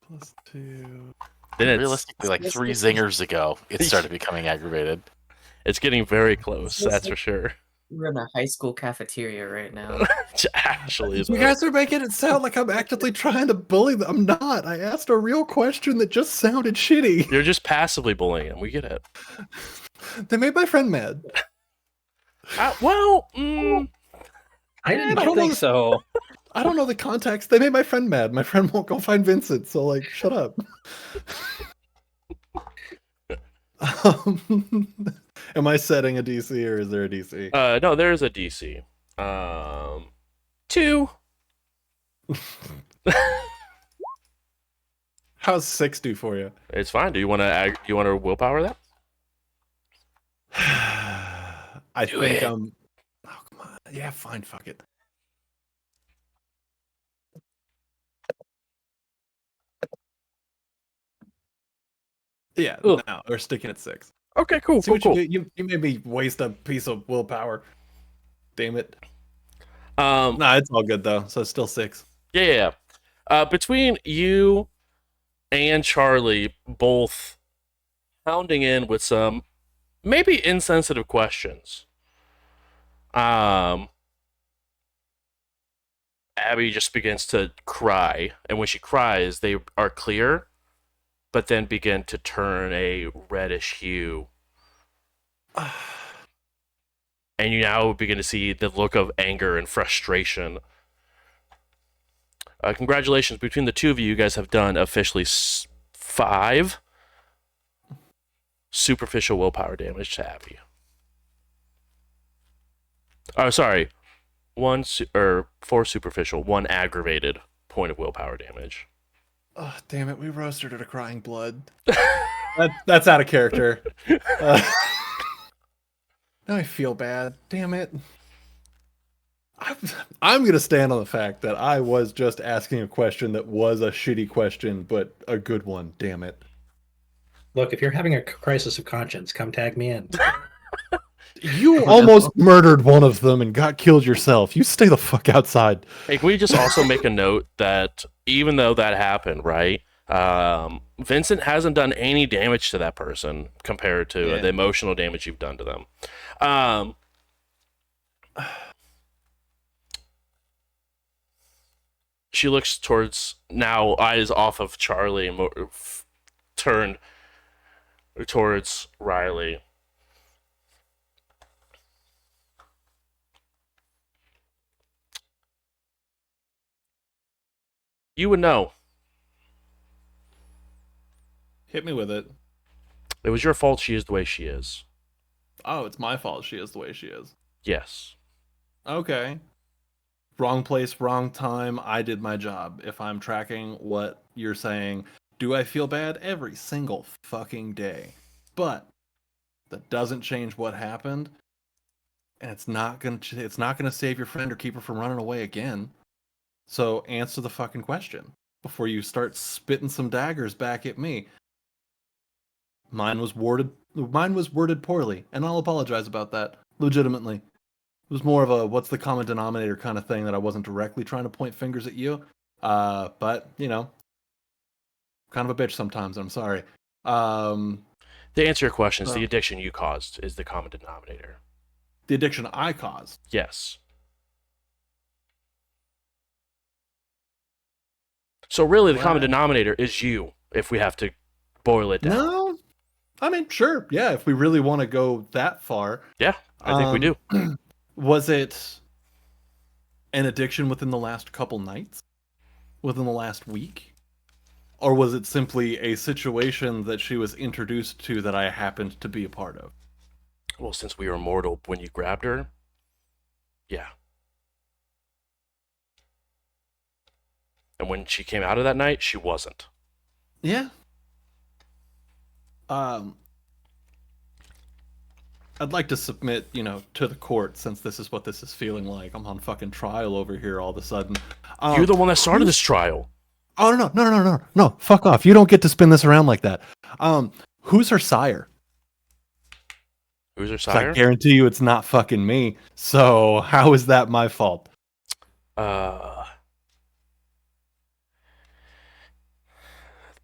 Plus 2. then it's Realistically, like 3 zingers ago, it started becoming aggravated. it's getting very close. That's for sure. We're in a high school cafeteria right now. Actually, is You guys are making it sound like I'm actively trying to bully them. I'm not. I asked a real question that just sounded shitty. you're just passively bullying him. We get it. They made my friend mad. Well, I didn't I don't think so. I don't know the context. They made my friend mad. My friend won't go find Vincent, so like, shut up. Am I setting a DC or is there a DC? no, there's a DC. 2. How's 6 do for you? It's fine. Do you want to willpower that? I Do think it. Oh, come on. Yeah, fine. Fuck it. Yeah, Ugh. no, we're sticking at 6. Okay, cool, See cool, what cool. you do? You made me waste a piece of willpower. Damn it. Nah, it's all good though. So it's still 6. yeah. Between you and Charlie both pounding in with some maybe insensitive questions. Abby just begins to cry, and when she cries, they are clear, but then begin to turn a reddish hue. And you now begin to see the look of anger and frustration. Congratulations, between the two of you, you guys have done officially 5 superficial willpower damage to Abby. Oh, sorry. 4 superficial, 1 aggravated point of willpower damage. Oh, damn it. We roasted her to crying blood. That's out of character. Now I feel bad. Damn it. I'm going to stand on the fact that I was just asking a question that was a shitty question, but a good one. Damn it. Look, if you're having a crisis of conscience, come tag me in. You almost murdered one of them and got killed yourself. You stay the fuck outside. Hey, can we just also make a note that even though that happened, right? Vincent hasn't done any damage to that person compared to the emotional damage you've done to them. She looks towards, now eyes off of Charlie and turned towards Riley. You would know. Hit me with it. It was your fault she is the way she is. Oh, it's my fault she is the way she is. Yes. Okay. Wrong place, wrong time. I did my job. If I'm tracking what you're saying, do I feel bad? Every single fucking day. But that doesn't change what happened. And it's not gonna save your friend or keep her from running away again. So answer the fucking question before you start spitting some daggers back at me. Mine was worded poorly, and I'll apologize about that. Legitimately. It was more of a what's the common denominator kind of thing that I wasn't directly trying to point fingers at you. But, you know, kind of a bitch sometimes, I'm sorry. To answer your questions, the addiction you caused is the common denominator. The addiction I caused? Yes. So really, the common denominator is you, if we have to boil it down. No. I mean, sure. Yeah, if we really want to go that far. Yeah, I think we do. Was it an addiction within the last couple nights? Within the last week? Or was it simply a situation that she was introduced to that I happened to be a part of? Well, since we were mortal when you grabbed her, yeah. And when she came out of that night, she wasn't. Yeah. I'd like to submit, to the court, since this is what this is feeling like. I'm on fucking trial over here all of a sudden. You're the one that started this trial. Oh, no. Fuck off. You don't get to spin this around like that. Who's her sire? Who's her 'Cause sire? I guarantee you it's not fucking me. So how is that my fault?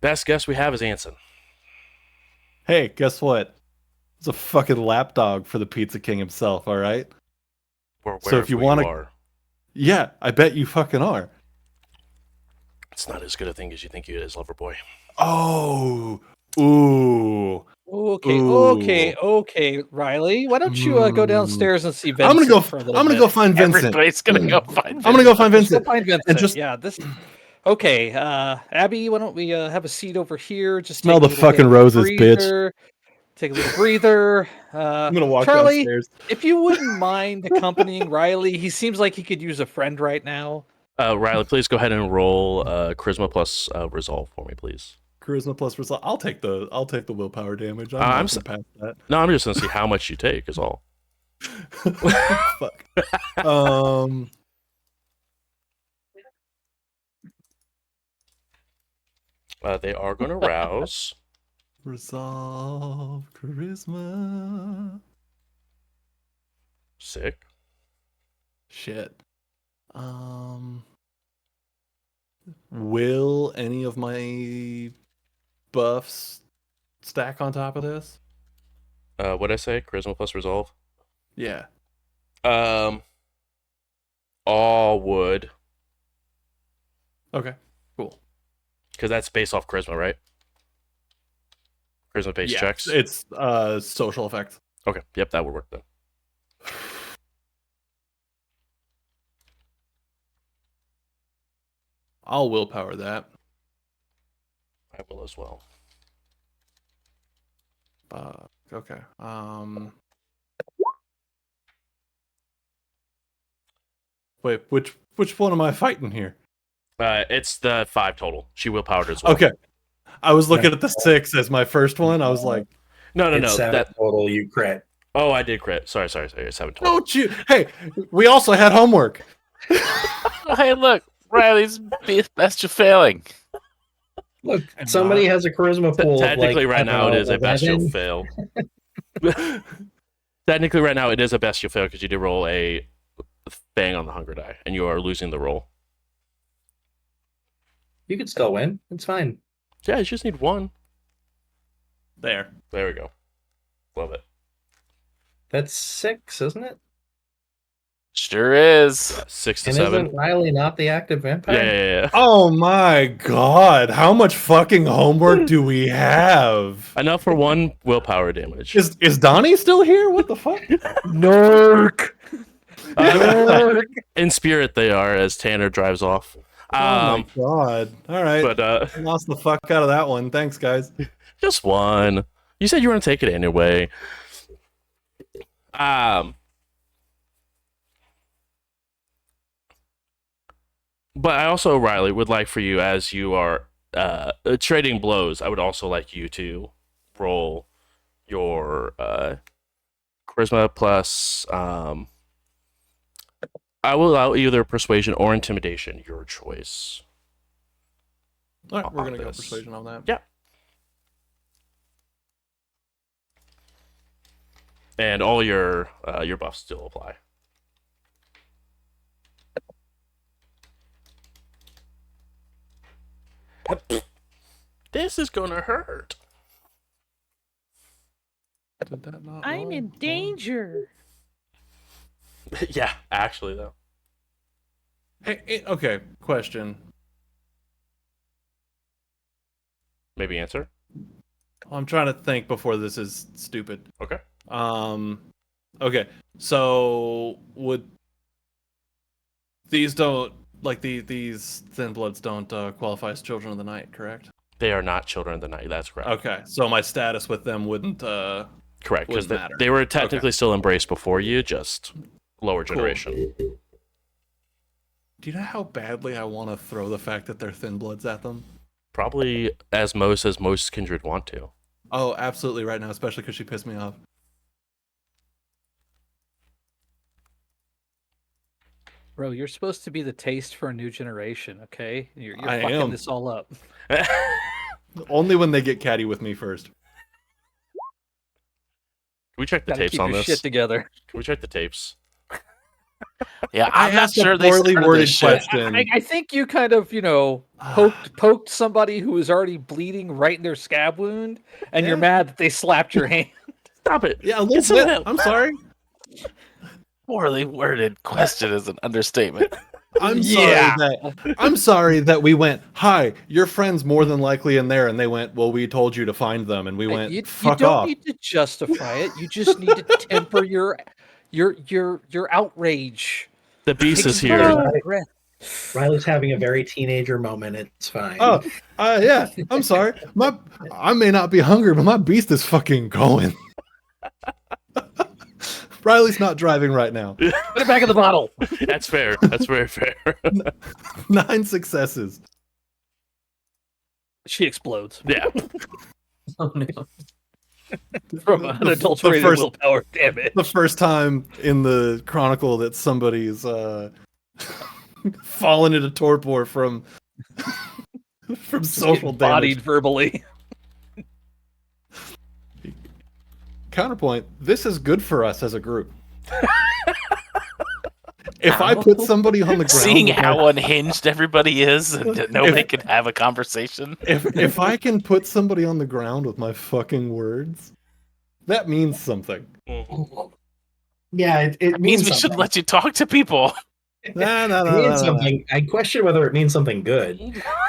Best guess we have is Anson. Hey, guess what? It's a fucking lapdog for the Pizza King himself, all right? We're aware So of if you who want you to... are. Yeah, I bet you fucking are. It's not as good a thing as you think it is, Loverboy. Oh, ooh. Okay, Riley. Why don't you go downstairs and see Vincent for a little I'm gonna bit? go find Vincent. Everybody's gonna go find Vincent. I'm gonna go find Let's Vincent. go find Vincent. And just Yeah, this. Okay, Abby, why don't we have a seat over here? Just smell take a the little fucking bit of a roses, bitch. breather. Take a little breather. I'm gonna walk Charlie, downstairs. if you wouldn't mind accompanying Riley, he seems like he could use a friend right now. Riley, please go ahead and roll Charisma plus Resolve for me, please. Charisma plus result. I'll take the willpower damage. I'm I'm not gonna pass that. No, I'm just gonna see how much you take is all. Fuck. They are gonna rouse. Resolve charisma. Sick. Shit. Will any of my buffs stack on top of this? What'd I say? Charisma plus Resolve? Yeah. All would. Okay. Cool. Because that's based off Charisma, right? Charisma based checks? It's social effect. Okay. Yep, that would work then. I'll willpower that. I will as well. Okay. Wait, which one am I fighting here? It's the 5 total. She willpowered as well. Okay. I was looking at the 6 as my first one. I was like, No. It's 7 That total. You crit. Oh, I did crit. Sorry. 7 total. don't you? Hey, we also had homework. Hey, look, Riley's best of failing. Look, somebody has a charisma pool. Technically, of like, right now it is a best you'll 11. fail. Technically, right now it is a best you'll fail because you did roll a bang on the hunger die, and you are losing the roll. You could still win. It's fine. Yeah, you just need 1. There. There we go. Love it. That's 6, isn't it? Sure is. 6 to And 7. isn't Riley not the active vampire? Yeah. Oh my god. How much fucking homework do we have? Enough for 1 willpower damage. Is Donnie still here? What the fuck? Nerk. In spirit, they are as Tanner drives off. Oh my god. All right. But I lost the fuck out of that one. Thanks, guys. just 1. You said you were gonna take it anyway. But I also, Riley, would like for you, as you are trading blows, I would also like you to roll your charisma plus. I will allow either persuasion or intimidation, your choice. All right, we're on gonna go this. persuasion on that. Yeah. And all your buffs still apply. This is gonna hurt. Did that not I'm roll? in danger. Yeah, actually though. Hey, okay, question. Maybe answer. I'm trying to think before this is stupid. Okay. Okay. So would these don't these thin bloods don't qualify as children of the night, correct? They are not children of the night. That's correct. Okay. So my status with them wouldn't Correct, because wouldn't matter. they were technically Okay. still embraced before you, just lower generation. Do you know how badly I want to throw the fact that they're thin bloods at them? Probably as most kindred want to. Oh, absolutely right now, especially because she pissed me off. Bro, you're supposed to be the taste for a new generation, okay? You're I fucking am. this all up. Only when they get catty with me first. Can we check the Gotta tapes keep on your this? shit together. Can we check the tapes? Yeah, I I'm not asked a sure they poorly started worded this shit. question. I think you kind of, poked somebody who was already bleeding right in their scab wound, and you're Yeah. mad that they slapped your hand. Stop it. Yeah, a Get little some of bit. that- I'm sorry. Poorly worded question is an understatement. I'm Yeah. sorry that we went, hi, your friend's more than likely in there, and they went, well, we told you to find them, and we went, You fuck don't off. need to justify it. You just need to temper your outrage. The beast Take is some here. deep breath. Riley's having a very teenager moment. It's fine. Oh, yeah, I'm sorry. I may not be hungry, but my beast is fucking going. Riley's not driving right now. Put it back in the bottle. That's fair. That's very fair. 9 successes. She explodes Yeah. Oh no. from unadulterated first- willpower damage. The first time in the chronicle that somebody's fallen into torpor from social Bodied damage. verbally. Counterpoint, this is good for us as a group. If I put somebody on the ground, Seeing with my- how unhinged everybody is and that nobody can have a conversation. if I can put somebody on the ground with my fucking words, that means something. Yeah, it It means we something. should let you talk to people. No, It means something. I question whether it means something good.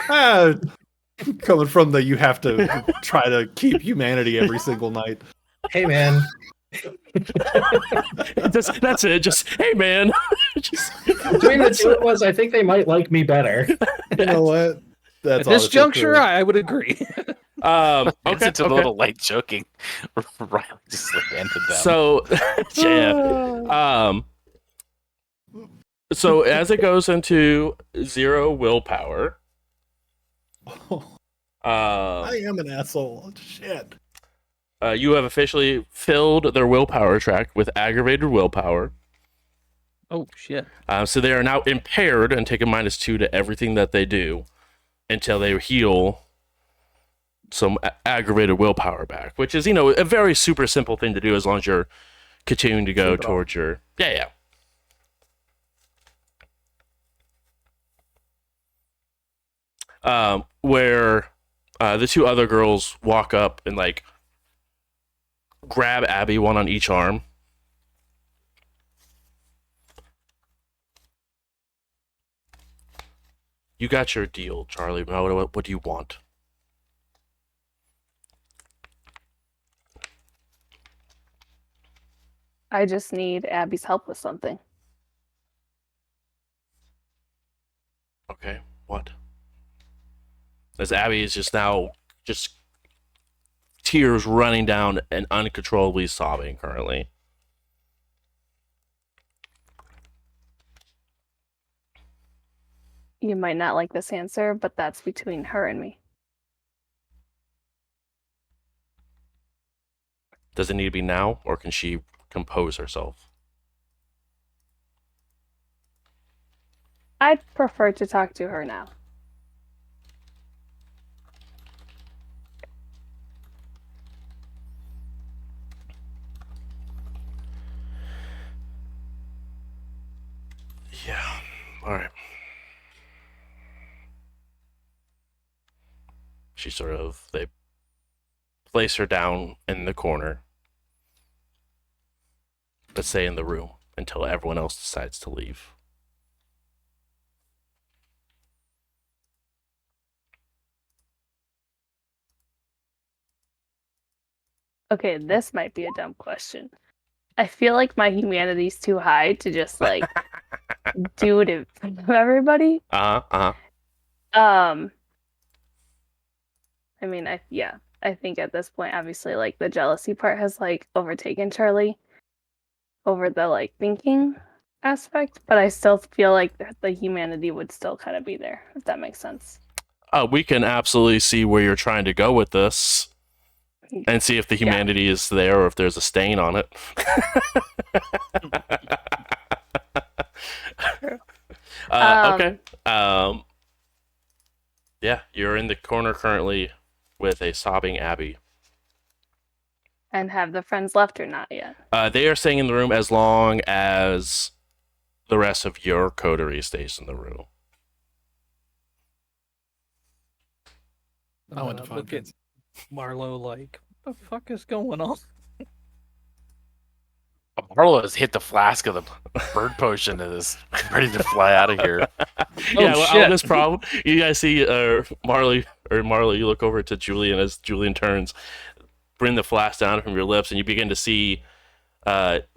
Coming from the you have to try to keep humanity every single night. Hey, man. That's it. Just, hey, man. Just, Between the two of us, I think they might like me better. You know what? That's At this honestly juncture, true. I would agree. It's okay. into a little light joking. Riley just handed down. So, yeah. So as it goes into 0 willpower, I am an asshole. Shit. you have officially filled their willpower track with aggravated willpower. Oh shit! So they are now impaired and take a -2 to everything that they do until they heal some aggravated willpower back, which is, a very super simple thing to do as long as you're continuing to go towards your... Yeah. Where the 2 other girls walk up and, grab Abby, one on each arm. You got your deal, Charlie. Now what do you want? I just need Abby's help with something. Okay, what? As Abby is just now tears running down and uncontrollably sobbing currently. You might not like this answer, but that's between her and me. Does it need to be now, or can she compose herself? I'd prefer to talk to her now. Yeah, alright. They place her down in the corner, but stay in the room until everyone else decides to leave. Okay, this might be a dumb question. I feel like my humanity's too high to just do it in front of everybody. I mean, I think at this point, obviously, the jealousy part has overtaken Charlie over the thinking. aspect, but I still feel like the humanity would still kind of be there, if that makes sense. We can absolutely see where you're trying to go with this, and see if the humanity is there or if there's a stain on it. True. Okay. Yeah, you're in the corner currently with a sobbing Abby. And have the friends left or not yet? They are staying in the room as long as the rest of your coterie stays in the room. I went to find Look at Vince. Marlo like, what the fuck is going on? Marlo has hit the flask of the bird potion and is ready to fly out of here. Yeah, well, shit. this problem. You guys see Marley, you look over to Julian as Julian turns, bring the flask down from your lips, and you begin to see,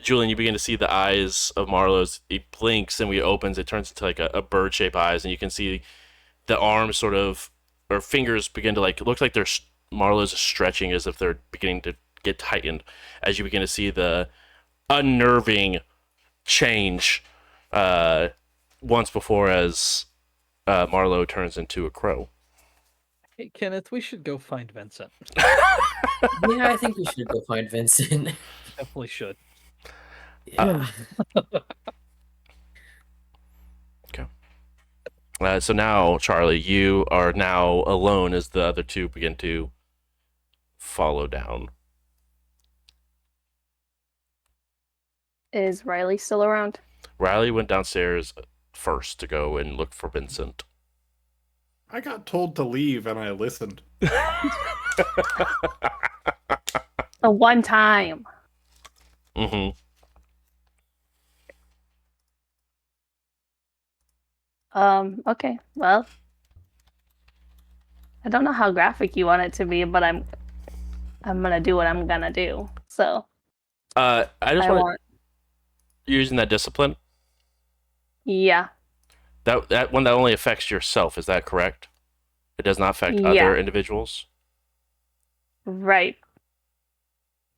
Julian, you begin to see the eyes of Marlo's. It blinks, and when it opens, it turns into like a bird-shaped eyes, and you can see the arms sort of, or fingers begin to like, it looks like they're, Marlo's stretching as if they're beginning to get tightened, as you begin to see the unnerving change once before as Marlo turns into a crow. Hey, Kenneth, we should go find Vincent. Yeah, I think we should go find Vincent. Definitely should. Yeah. Okay. So now, Charlie, you are now alone as the other two begin to follow down. Is Riley still around? Riley went downstairs first to go and look for Vincent. I got told to leave and I listened. The one time. Mm-hmm. Okay, well, I don't know how graphic you want it to be, but I'm gonna do what I'm gonna do. So I just I want want, using that discipline. yeah, That one that only affects yourself. Is that correct? It does not affect Yeah. other individuals. right.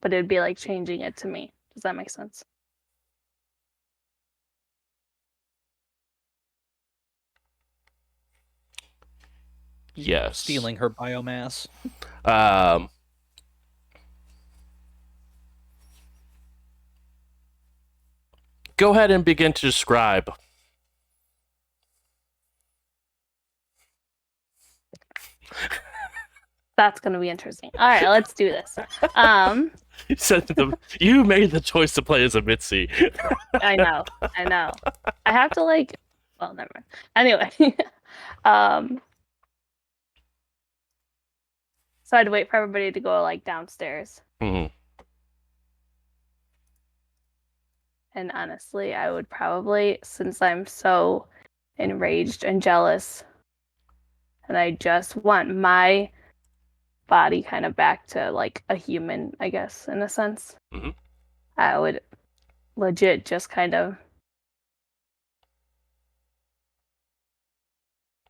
But it'd be like changing it to me. Does that make sense? Yes. Stealing her biomass. Go ahead and begin to describe. That's gonna be interesting. All right, let's do this. You said you made the choice to play as a Mitzi. I know. I have to like. Well, never mind. Anyway, so I'd wait for everybody to go like downstairs, Mhm. and honestly, I would probably, since I'm so enraged and jealous, and I just want my body kind of back to like a human, I guess, in a sense. Mhm. I would legit just kind of.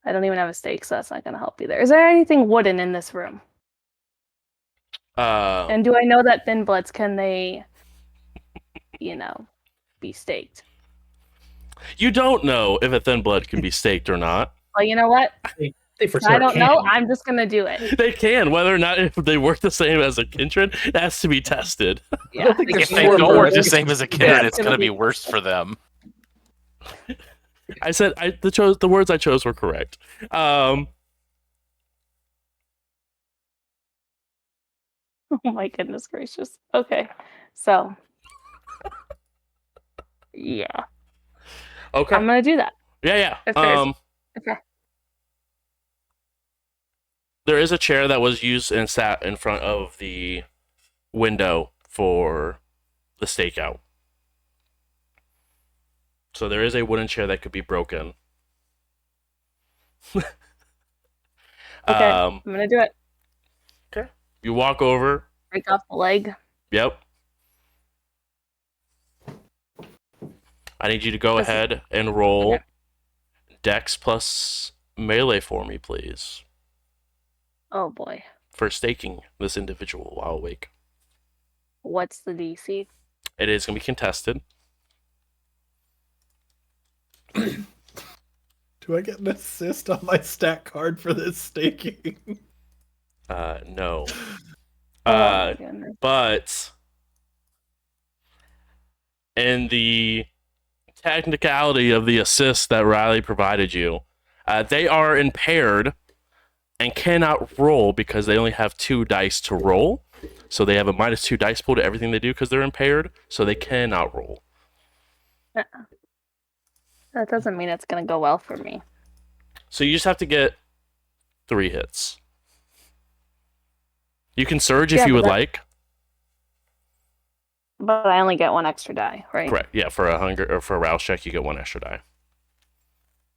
I don't even have a stake, so that's not going to help either. Is there anything wooden in this room? And do I know that thin bloods, can they, be staked? You don't know if a thin blood can be staked or not. Well, you know what? They for I sure don't can. know. I'm just going to do it. They can. Whether or not if they work the same as a kindred, that has to be tested. Yeah. If they don't work the same as a kindred, it's going to be worse for them. I said the words I chose were correct. Oh my goodness gracious. Okay. So, yeah. Okay. I'm going to do that. Yeah. If there's- Okay. There is a chair that was used and sat in front of the window for the stakeout. So there is a wooden chair that could be broken. Okay. I'm going to do it. Okay. You walk over. Break off the leg. Yep. I need you to go ahead and roll Dex plus melee for me, please. Oh boy. For staking this individual while awake. What's the DC? It is going to be contested. Do I get an assist on my stat card for this staking? No. Oh my goodness. But in the technicality of the assist that Riley provided you, they are impaired and cannot roll because they only have 2 dice to roll. So they have a -2 dice pool to everything they do because they're impaired, so they cannot roll. That doesn't mean it's going to go well for me. So you just have to get 3 hits. You can surge if you would like. But I only get 1 extra die, right? Correct. Yeah, for a hunger or for a rouse check, you get 1 extra die.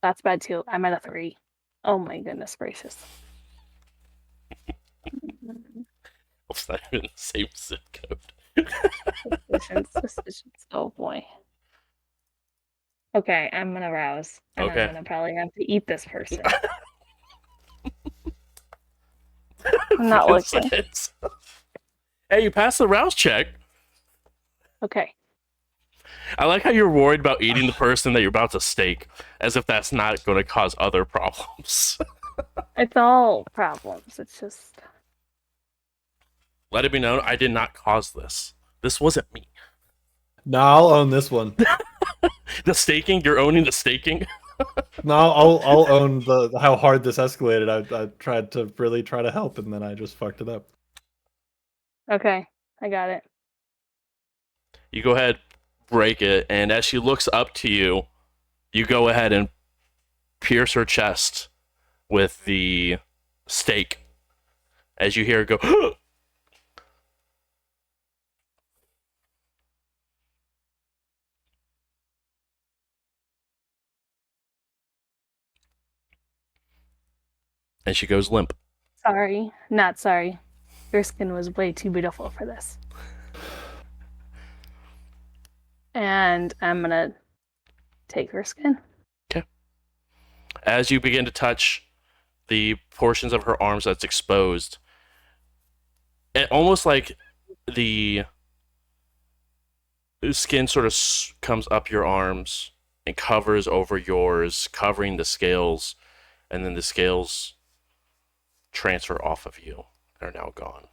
That's bad too. I'm at a 3. Oh my goodness gracious. It's not even the same zip code. Suspicions. Oh boy. Okay, I'm gonna rouse. And Okay. I'm gonna probably have to eat this person. I'm not looking. Hey, you passed the rouse check. Okay. I like how you're worried about eating the person that you're about to stake, as if that's not going to cause other problems. It's all problems. It's just... Let it be known, I did not cause this. This wasn't me. No, I'll own this one. The staking? You're owning the staking? No, I'll own the how hard this escalated. I tried to really try to help, and then I just fucked it up. Okay, I got it. You go ahead, break it, and as she looks up to you, you go ahead and pierce her chest with the stake. As you hear her go, and she goes limp. Sorry. Not sorry. Your skin was way too beautiful for this. And I'm gonna take her skin. Okay. As you begin to touch the portions of her arms that's exposed, it almost like the skin sort of comes up your arms and covers over yours, covering the scales, and then the scales transfer off of you. They're now gone.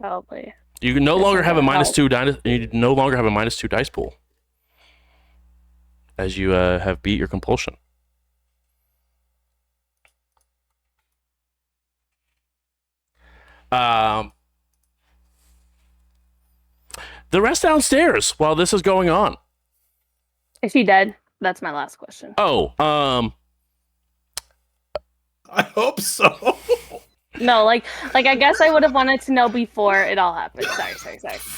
Probably. You no This longer is have a gonna -2 dice. You no longer have a -2 dice pool, as you have beat your compulsion. The rest downstairs while this is going on. Is she dead? That's my last question. Oh, I hope so. No, like I guess I would have wanted to know before it all happened. Sorry.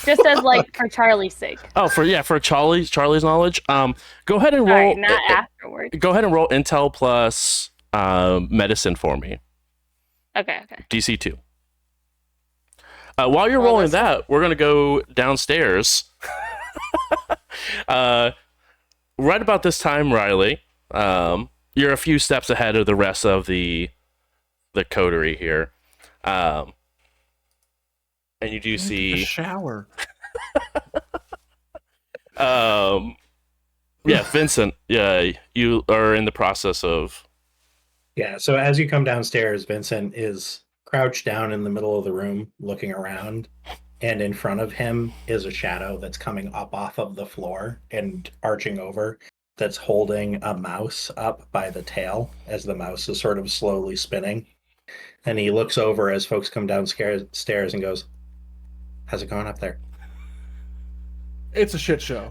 Just as like for Charlie's sake. Oh, for Charlie's knowledge. Go ahead and roll. Sorry, not afterwards. Go ahead and roll intel plus medicine for me. Okay. DC 2. While you're rolling that, we're gonna go downstairs. Right about this time, Riley, you're a few steps ahead of the rest of the coterie here, and you do see a shower. Yeah, Vincent. Yeah, you are in the process of. Yeah. So as you come downstairs, Vincent is crouched down in the middle of the room, looking around, and in front of him is a shadow that's coming up off of the floor and arching over. That's holding a mouse up by the tail as the mouse is sort of slowly spinning. And he looks over as folks come downstairs and goes, "How's it going up there?" It's a shit show.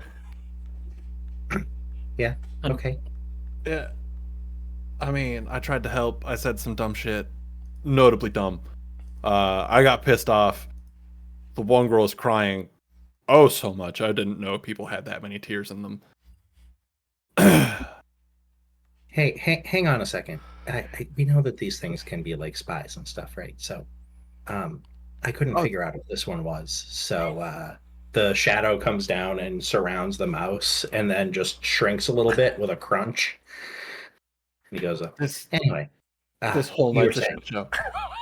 Yeah. Okay. Yeah. I mean, I tried to help. I said some dumb shit. Notably dumb. I got pissed off. The one girl is crying oh so much. I didn't know people had that many tears in them. Hey, hang on a second. We know that these things can be like spies and stuff, right? So, I couldn't figure out what this one was. So, the shadow comes down and surrounds the mouse, and then just shrinks a little bit with a crunch. And he goes, "Anyway, This whole you were night's a saying. shit show.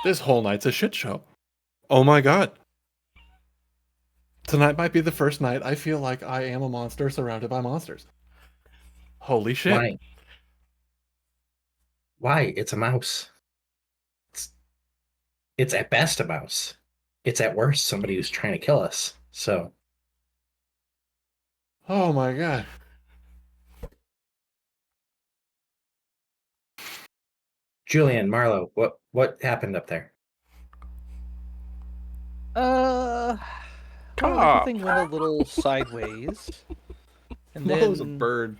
This whole night's a shit show. Oh my god. Tonight might be the first night I feel like I am a monster surrounded by monsters. Holy shit. Why? Why? It's a mouse. It's at best a mouse. It's at worst somebody who's trying to kill us. So Oh my god. Julian, Marlo, what happened up there? Well, everything went a little sideways. And Marlo's a then bird.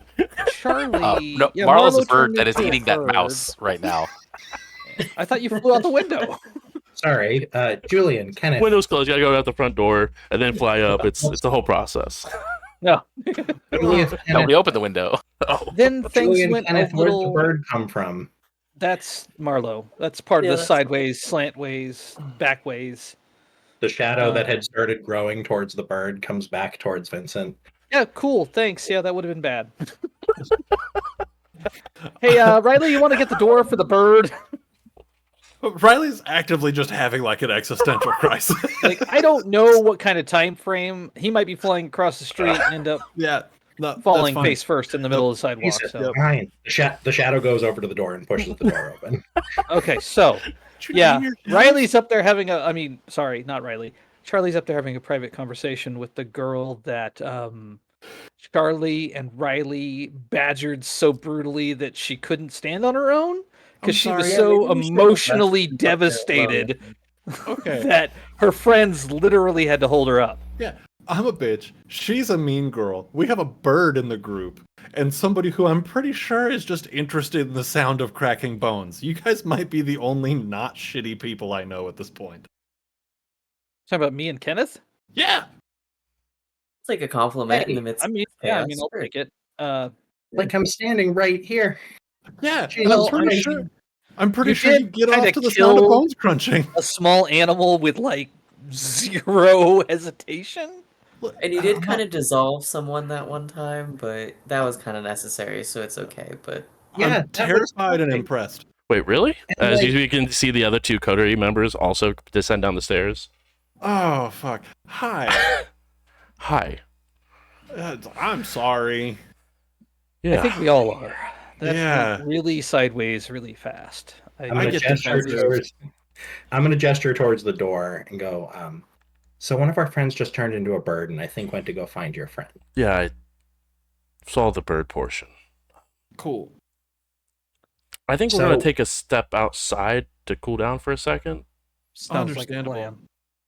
Charlie... No, yeah, Marlo's Marlo a bird turned that is into a eating that bird. mouse right now. I thought you flew out the window. Sorry, Julian, Kenneth. Window's closed. You gotta go out the front door and then fly up. It's the whole process. No. Julian, Nobody opened the window. Then things Julian, went Kenneth, a where'd little... the bird come from? That's Marlo. That's part Yeah, of the that's- sideways, slantways, backways. The shadow that had started growing towards the bird comes back towards Vincent. Yeah, cool. Thanks. Yeah, that would have been bad. Hey, Riley, you want to get the door for the bird? Riley's actively just having like an existential crisis. Like, I don't know what kind of time frame. He might be flying across the street and end up Yeah, no, falling that's fine. face first in the middle of the sidewalk. Jesus, So. fine. The shadow goes over to the door and pushes the door open. Okay, so yeah, Riley's up there having sorry, not Riley. Charlie's up there having a private conversation with the girl that Charlie and Riley badgered so brutally that she couldn't stand on her own because she was sorry, so maybe we should have emotionally left you up there devastated Okay. that her friends literally had to hold her up. Yeah, I'm a bitch. She's a mean girl. We have a bird in the group, and somebody who I'm pretty sure is just interested in the sound of cracking bones. You guys might be the only not shitty people I know at this point. Talking about me and Kenneth? Yeah! It's like a compliment in the midst I mean, of yeah, I chaos. mean, I'll Sure. take it. Like I'm standing right here. Yeah, Jeez, and well, I'm pretty you sure you did get kinda off to the sound of kill- bones crunching. A small animal with like zero hesitation. And you did kind of dissolve someone that one time, but that was kind of necessary, so it's okay. But Yeah, I'm that was terrified and perfect. impressed. Wait, really? And, As like- you can see, the other two coterie members also descend down the stairs. Oh, fuck. Hi. Hi. I'm sorry. Yeah. I think we all are. That Yeah. went really sideways, really fast. I'm gonna get gesture defensive. towards the door and go, so one of our friends just turned into a bird and I think went to go find your friend. Yeah, I saw the bird portion. Cool. I think we're going So- to take a step outside to cool down for a second. Sounds like a Understandable.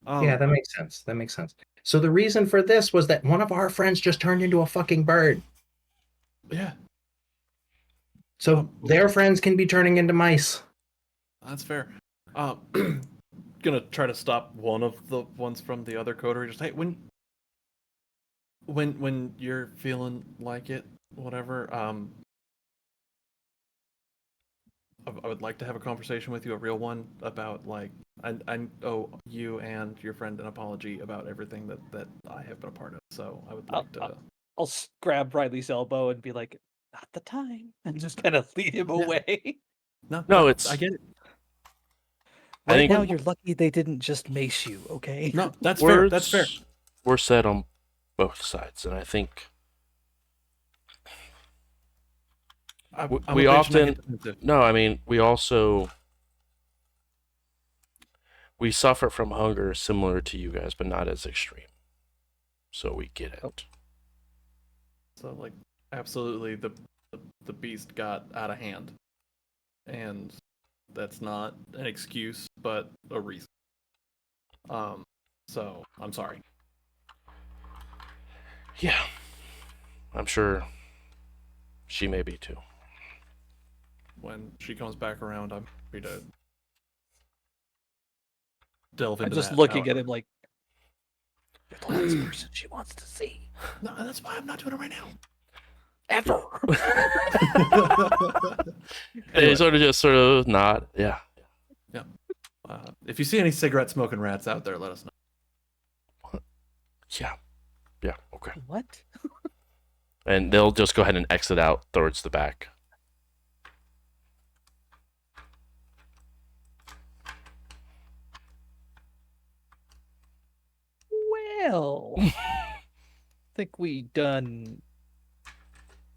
plan. Yeah, that makes sense. That makes sense. So the reason for this was that one of our friends just turned into a fucking bird. Yeah, So their friends can be turning into mice. that's fair. Gonna try to stop one of the ones from the other coterie. Just hey, when you're feeling like it, whatever. I would like to have a conversation with you, a real one, about like I owe you and your friend an apology about everything that I have been a part of. So I would like to. I'll grab Riley's elbow and be like, "Not the time," and just kind of lead him Yeah. away. No, it's- I get it. I Right think now, you're lucky they didn't just mace you. Okay. No, that's fair. That's fair. We're set on both sides, and I think I'm we a bitch and I often get defensive. no. I mean, we suffer from hunger similar to you guys, but not as extreme. So we get it. So like absolutely the beast got out of hand. And that's not an excuse, but a reason. So I'm sorry. Yeah, I'm sure she may be too. When she comes back around, I'm happy to delve I'm into just that looking power. at him like, "You're the last person she wants to see No, that's why I'm not doing it right now. ever." They sort of nod. Yeah. If you see any cigarette smoking rats out there, let us know. Yeah. Yeah. Okay. What? And they'll just go ahead and exit out towards the back. Well, think we done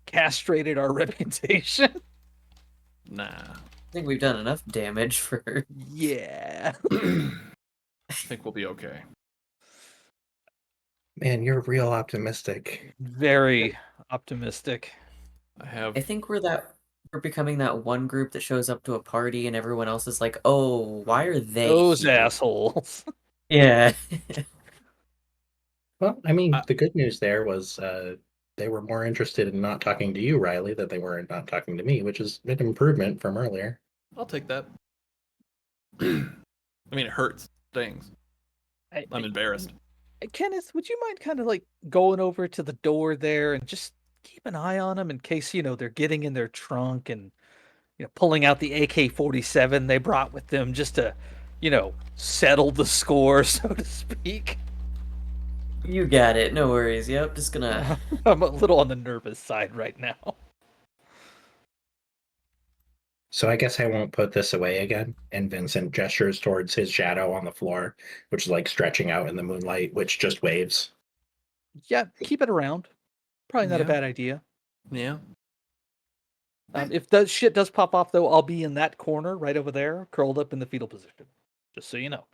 castrated our reputation. Nah. I think we've done enough damage for. Yeah. I think we'll be okay. Man, you're real optimistic. Very optimistic. I I think we're becoming that one group that shows up to a party and everyone else is like, "Oh, why are they Those here?" assholes. Yeah. Well, I mean, Uh, the good news there was they were more interested in not talking to you, Riley, than they were in not talking to me, which is an improvement from earlier. I'll take that. I mean, it hurts. Stings. I'm embarrassed. Kenneth, would you mind kind of like going over to the door there and just keep an eye on them in case, they're getting in their trunk and, pulling out the AK-47 they brought with them just to, settle the score, so to speak. You got it. No worries. Yep, just gonna. I'm a little on the nervous side right now. So I guess I won't put this away again. And Vincent gestures towards his shadow on the floor, which is like stretching out in the moonlight, which just waves. Yeah, keep it around. Probably not a Yeah. bad idea. Yeah. If that shit does pop off, though, I'll be in that corner right over there, curled up in the fetal position. Just so you know.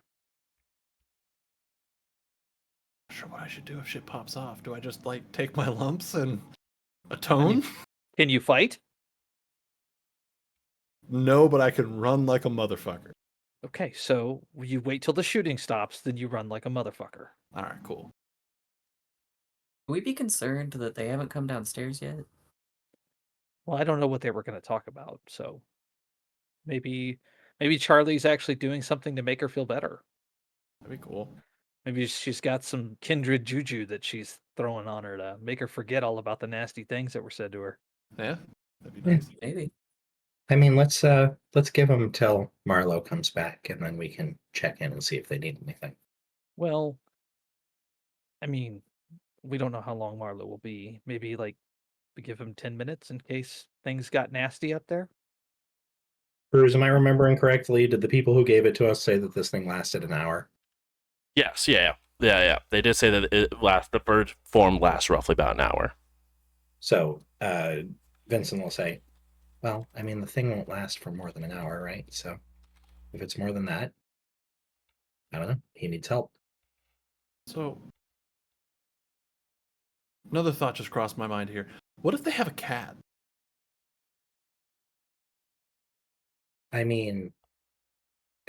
Not sure what I should do if shit pops off. Do I just like take my lumps and atone? Can you fight? No, but I can run like a motherfucker. Okay, so you wait till the shooting stops, then you run like a motherfucker. All right, cool. Would we be concerned that they haven't come downstairs yet? Well, I don't know what they were going to talk about, so maybe Charlie's actually doing something to make her feel better. That'd be cool. Maybe she's got some kindred juju that she's throwing on her to make her forget all about the nasty things that were said to her. Yeah, that'd be nice. Maybe. I mean, let's give them till Marlowe comes back, and then we can check in and see if they need anything. Well, I mean, we don't know how long Marlowe will be. Maybe like we give him 10 minutes in case things got nasty up there. Bruce, am I remembering correctly? Did the people who gave it to us say that this thing lasted an hour? Yes, yeah. They did say that the bird form lasts roughly about an hour. So Vincent will say, well, I mean, the thing won't last for more than an hour, right? So if it's more than that, I don't know. He needs help. So, another thought just crossed my mind here. What if they have a cat? I mean,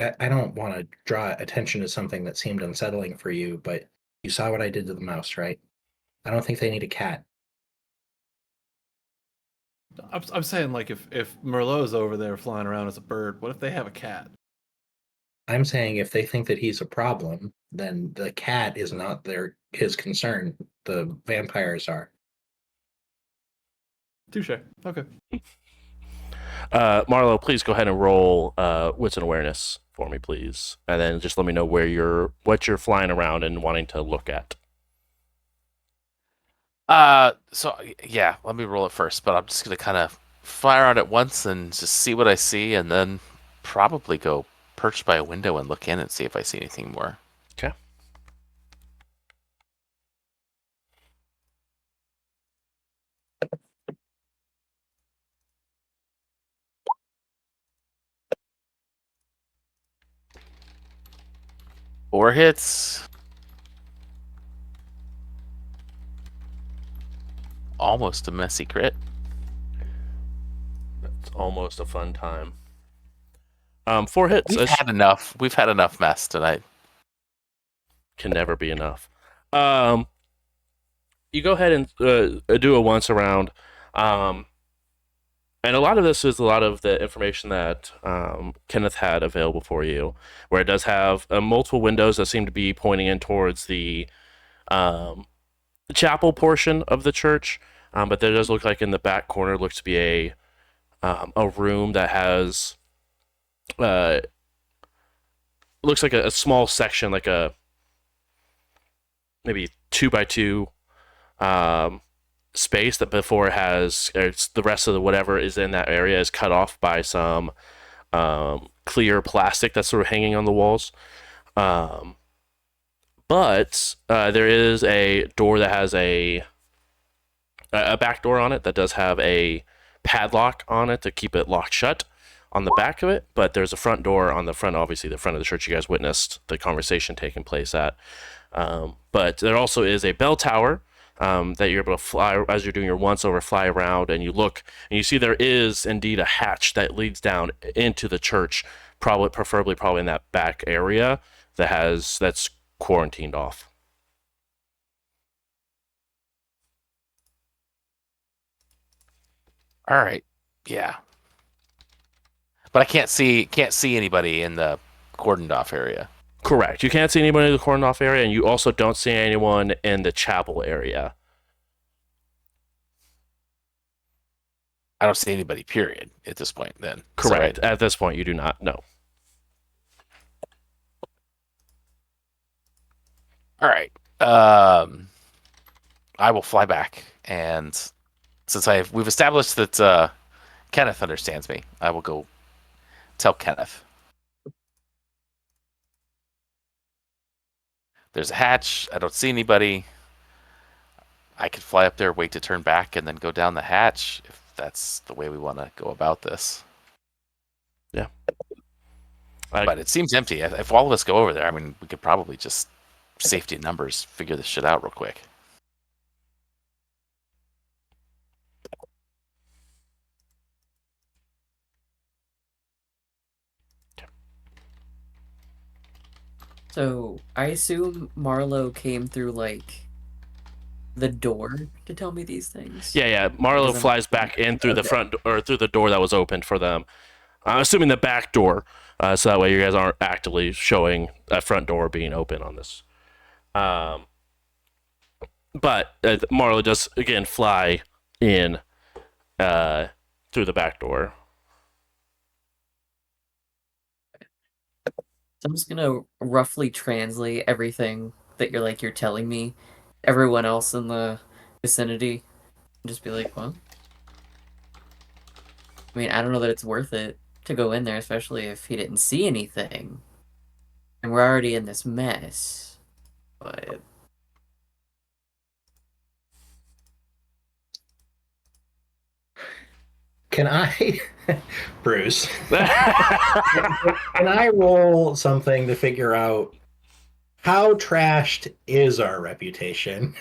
I don't want to draw attention to something that seemed unsettling for you, but you saw what I did to the mouse, right? I don't think they need a cat. I'm saying, like, if Merlot's over there flying around as a bird, what if they have a cat? I'm saying if they think that he's a problem, then the cat is not his concern. The vampires are. Touche. Okay. Marlo, please go ahead and roll wits and awareness for me, please, and then just let me know what you're flying around and wanting to look at. So yeah, let me roll it first, but I'm just gonna kind of fire on it once and just see what I see, and then probably go perch by a window and look in and see if I see anything more. Okay. Four hits. Almost a messy crit. That's almost a fun time. 4 hits. We've had enough. We've had enough mess tonight. Can never be enough. You go ahead and do a once around. And a lot of this is a lot of the information that Kenneth had available for you, where it does have multiple windows that seem to be pointing in towards the chapel portion of the church. But there does look like in the back corner looks to be a room that has looks like a small section, like a maybe 2x2 space that before has the rest of the whatever is in that area is cut off by some clear plastic that's sort of hanging on the walls. But But there is a door that has a back door on it that does have a padlock on it to keep it locked shut on the back of it. But there's a front door on the front, obviously the front of the church you guys witnessed the conversation taking place at. But there also is a bell tower that you're able to fly as you're doing your once over, fly around, and you look and you see there is indeed a hatch that leads down into the church, preferably in that back area that's quarantined off. All right. Yeah. But I can't see anybody in the cordoned off area. Correct. You can't see anybody in the cordoned off area, and you also don't see anyone in the chapel area. I don't see anybody, period, at this point then. Correct. At this point, you do not know. All right. I will fly back, and since we've established that Kenneth understands me, I will go tell Kenneth. There's a hatch. I don't see anybody. I could fly up there, wait to turn back, and then go down the hatch if that's the way we want to go about this. Yeah. But it seems empty. If all of us go over there, I mean, we could probably just safety in numbers figure this shit out real quick. So I assume Marlowe came through like the door to tell me these things. Yeah. Marlowe flies back in through the front or through the door that was opened for them. I'm assuming the back door, so that way you guys aren't actively showing that front door being open on this. But Marlowe does again fly in through the back door. So I'm just gonna roughly translate everything that you're telling me, everyone else in the vicinity, and just be like, well, I mean, I don't know that it's worth it to go in there, especially if he didn't see anything, and we're already in this mess. But Can I, Bruce? Can I roll something to figure out how trashed is our reputation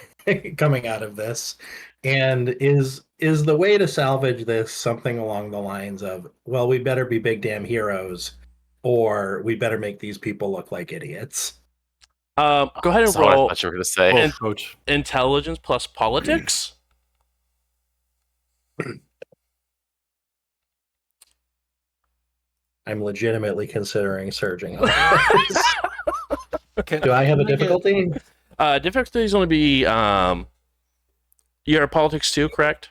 coming out of this, and is the way to salvage this something along the lines of, well, we better be big damn heroes, or we better make these people look like idiots? Go ahead and That's not what I roll thought you were going to say. Coach. intelligence plus politics. I'm legitimately considering surging on this. Do I have a difficulty? Difficulty is going to be you're a politics 2, correct?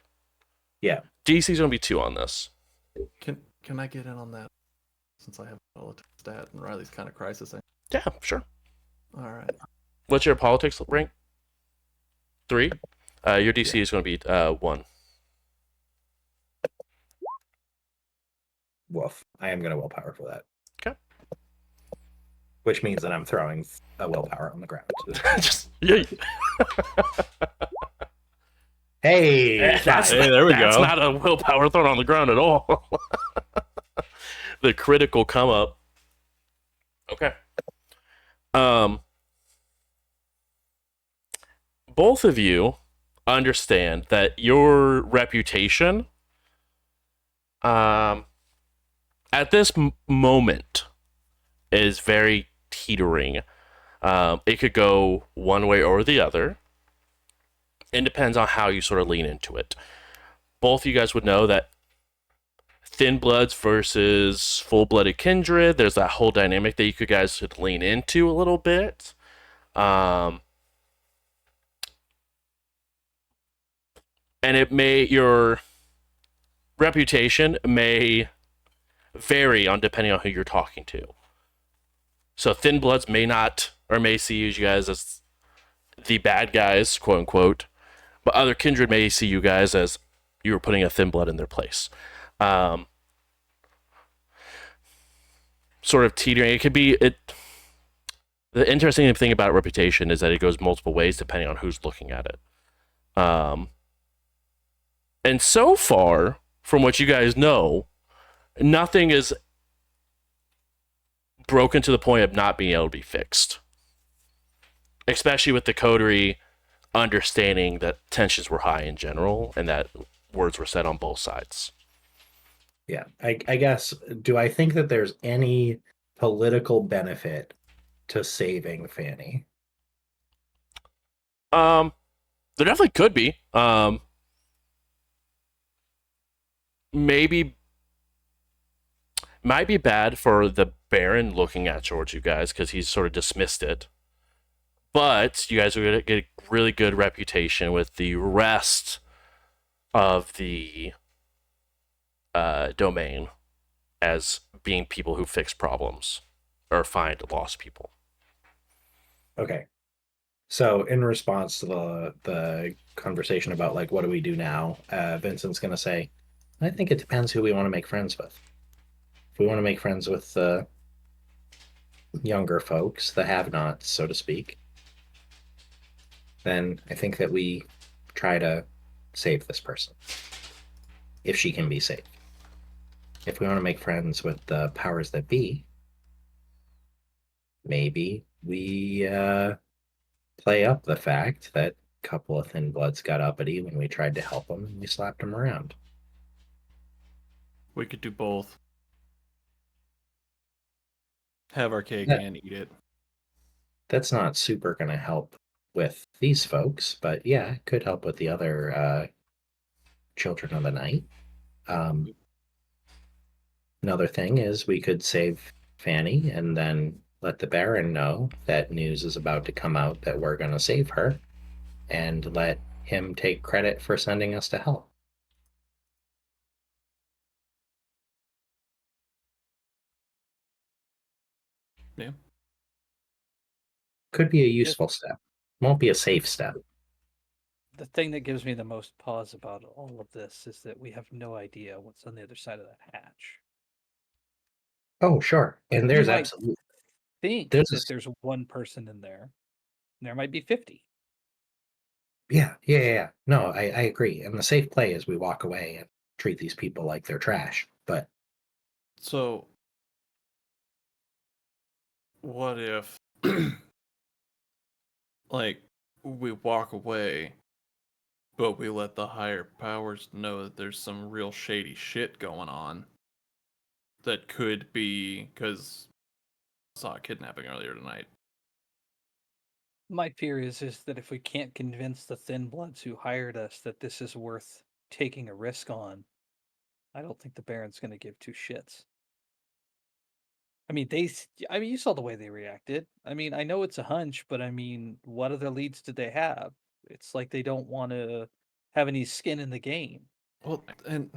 Yeah. DC is going to be 2 on this. Can I get in on that? Since I have a politics stat and Riley's kind of crisis. Yeah, sure. All right. What's your politics rank? 3. Your DC is going to be 1. Woof. I am going to willpower for that. Okay. Which means that I'm throwing a willpower on the ground. Just yeah. Hey, there we That's go. not a willpower thrown on the ground at all. The critical come up. Okay. Both of you understand that your reputation at this moment is very teetering. It could go one way or the other. It depends on how you sort of lean into it. Both of you guys would know that thin bloods versus full-blooded kindred, there's that whole dynamic that you guys should lean into a little bit. And your reputation may vary depending on who you're talking to. So thin bloods may see you guys as the bad guys, quote unquote, but other kindred may see you guys as you were putting a thin blood in their place. Sort of teetering. It could be The interesting thing about reputation is that it goes multiple ways depending on who's looking at it. And so far, from what you guys know, nothing is broken to the point of not being able to be fixed. Especially with the coterie understanding that tensions were high in general and that words were said on both sides. Yeah, I guess, do I think that there's any political benefit to saving Fanny? There definitely could be. Maybe might be bad for the Baron looking at towards you guys because he's sort of dismissed it. But you guys are going to get a really good reputation with the rest of the domain as being people who fix problems or find lost people. Okay. So in response to the conversation about like what do we do now, Vincent's going to say, I think it depends who we want to make friends with. If we want to make friends with the younger folks, the have-nots, so to speak, then I think that we try to save this person, if she can be saved. If we want to make friends with the powers that be, maybe we play up the fact that a couple of Thin Bloods got uppity when we tried to help them and we slapped them around. We could do both. Have our cake Yeah. and eat it. That's not super going to help with these folks, but yeah, it could help with the other children of the night. Another thing is we could save Fanny and then let the Baron know that news is about to come out that we're going to save her and let him take credit for sending us to help. Yeah. Could be a useful step. Won't be a safe step. The thing that gives me the most pause about all of this is that we have no idea what's on the other side of that hatch. Oh, sure. And You there's might absolutely think there's that there's one person in there. And there might be 50. yeah. No, I agree. And the safe play is we walk away and treat these people like they're trash. But So, what if, like, we walk away, but we let the higher powers know that there's some real shady shit going on that could be, because I saw a kidnapping earlier tonight. My fear is that if we can't convince the Thin Bloods who hired us that this is worth taking a risk on, I don't think the Baron's going to give two shits. I mean, you saw the way they reacted. I mean, I know it's a hunch, but I mean, what other leads did they have? It's like they don't want to have any skin in the game. Well, and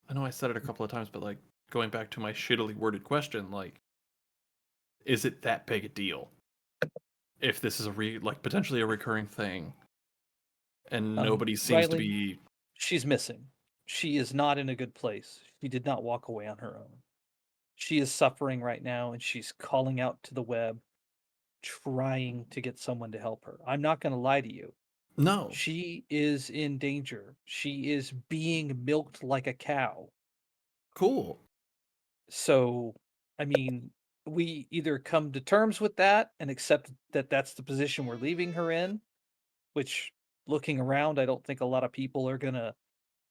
I know I said it a couple of times, but like going back to my shittily worded question, like, is it that big a deal if this is potentially a recurring thing, and nobody seems to Riley, be? she's missing. She is not in a good place. She did not walk away on her own. She is suffering right now, and she's calling out to the web, trying to get someone to help her. I'm not going to lie to you. No. She is in danger. She is being milked like a cow. Cool. So, I mean, we either come to terms with that and accept that that's the position we're leaving her in, which, looking around, I don't think a lot of people are going to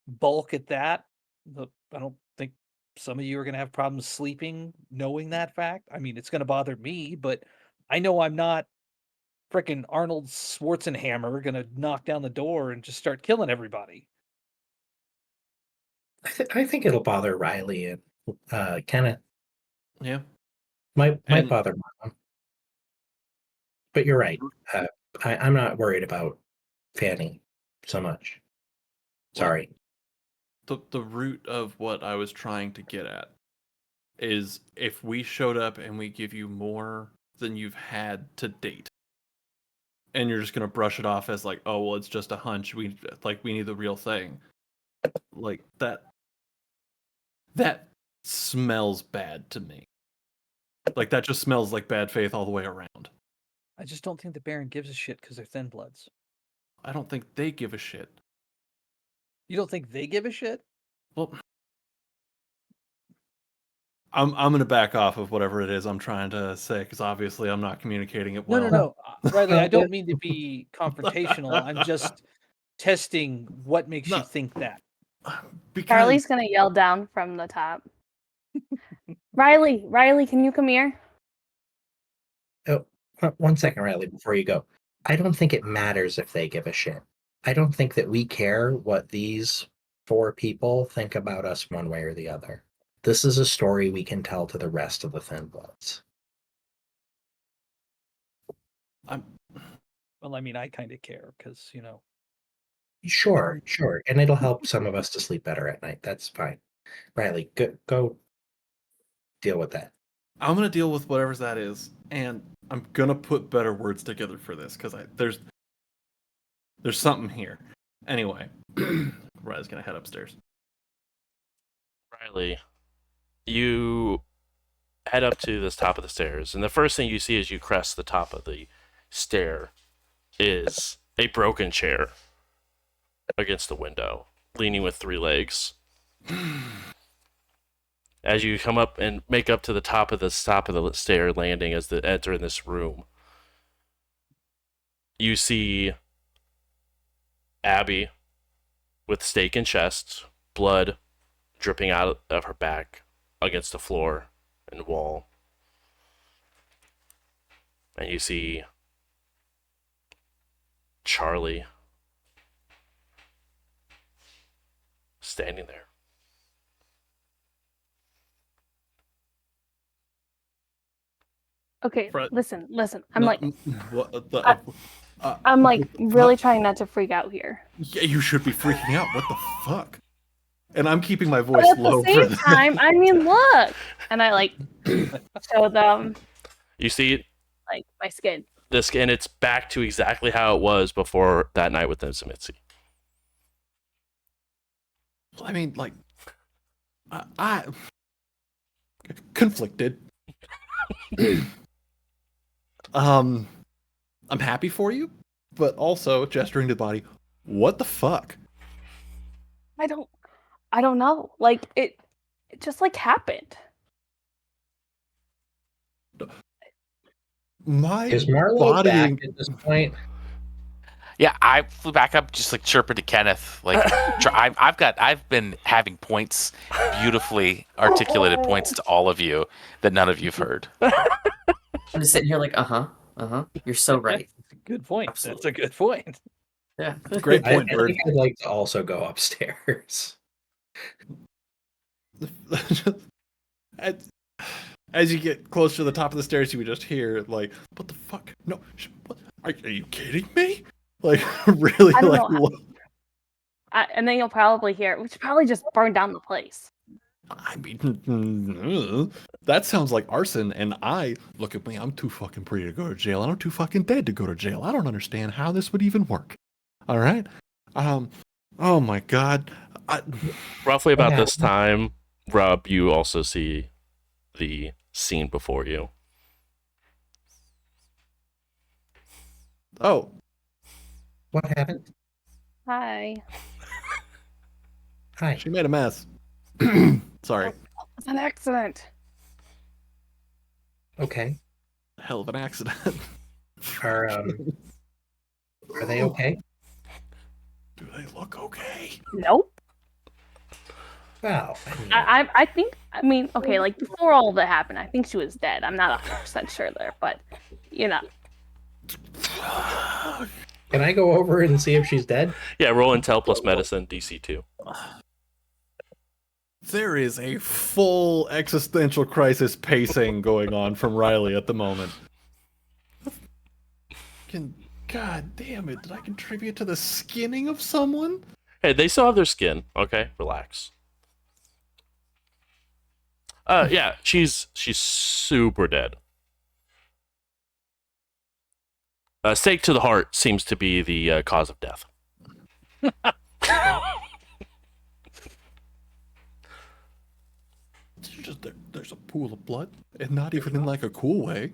balk at that. I don't think some of you are going to have problems sleeping knowing that fact. I mean, it's going to bother me, but I know I'm not freaking Arnold Schwarzenhammer going to knock down the door and just start killing everybody. I think it'll bother Riley and Kenneth. Yeah. Might And- bother Mom. But you're right. I'm not worried about Fanny so much. Sorry. The root of what I was trying to get at is if we showed up and we give you more than you've had to date, and you're just gonna brush it off as like, oh well, it's just a hunch. We need the real thing. Like that smells bad to me. Like that just smells like bad faith all the way around. I just don't think the Baron gives a shit because they're thin bloods. I don't think they give a shit. You don't think they give a shit? Well, I'm gonna back off of whatever it is I'm trying to say because obviously I'm not communicating it well. No. Riley, I don't mean to be confrontational. I'm just testing what makes you think that. Because Charlie's gonna yell down from the top. Riley, can you come here? Oh, 1 second, Riley, before you go. I don't think it matters if they give a shit. I don't think that we care what these 4 people think about us one way or the other. This is a story we can tell to the rest of the Thin Bloods. Well, I mean, I kind of care because, you know. Sure. And it'll help some of us to sleep better at night. That's fine. Riley, go deal with that. I'm gonna deal with whatever that is, and I'm gonna put better words together for this because there's something here. Anyway, Riley's gonna head upstairs. Riley, you head up to this top of the stairs, and the first thing you see as you crest the top of the stair is a broken chair against the window, leaning with 3 legs. As you come up and make up to the top of the stair landing as the enter in this room, you see Abby with stake in chest, blood dripping out of her back against the floor and wall. And you see Charlie standing there. Okay, Fred- listen. I'm like What I'm like really trying not to freak out here. Yeah, you should be freaking out. What the fuck? And I'm keeping my But voice at low the for same this. time, I mean, look, and I like show them You see like my skin. the skin, it's back to exactly how it was before that night with Mitzi. I mean, like, I conflicted. I'm happy for you, but also gesturing to the body. What the fuck? I don't know. Like it just like happened. My Is Marlo body. back at this point? Yeah, I flew back up just like chirping to Kenneth. Like I've been having points, beautifully articulated points to all of you that none of you've heard. I'm just sitting here like, you're so right. That's a good point. Absolutely. That's a good point. Yeah. Great I point, Bird. think I'd like to also go upstairs. As you get close to the top of the stairs, you would just hear like, "What the fuck? No, what? Are you kidding me?" Like, really? I don't Like, know. what? And then you'll probably hear we should probably just burn down the place. I mean, that sounds like arson. And look at me. I'm too fucking pretty to go to jail. And I'm too fucking dead to go to jail. I don't understand how this would even work. All right. Oh my god. Roughly about this time, Rob, you also see the scene before you. Oh, What happened? Hi. Hi. she made a mess. Sorry. It's an accident. Okay. Hell of an accident. Are they okay? Do they look okay? Nope. Well, I think okay, like before all of that happened, I think she was dead. I'm not 100% sure there, but you know. can I go over and see if she's dead? Yeah, roll intel plus medicine, DC 2. There is a full existential crisis pacing going on from Riley at the moment. God damn it, did I contribute to the skinning of someone? Hey, they still have their skin. Okay, relax. Yeah, she's super dead. Stake to the heart seems to be the cause of death. there's a pool of blood, and not even in like a cool way.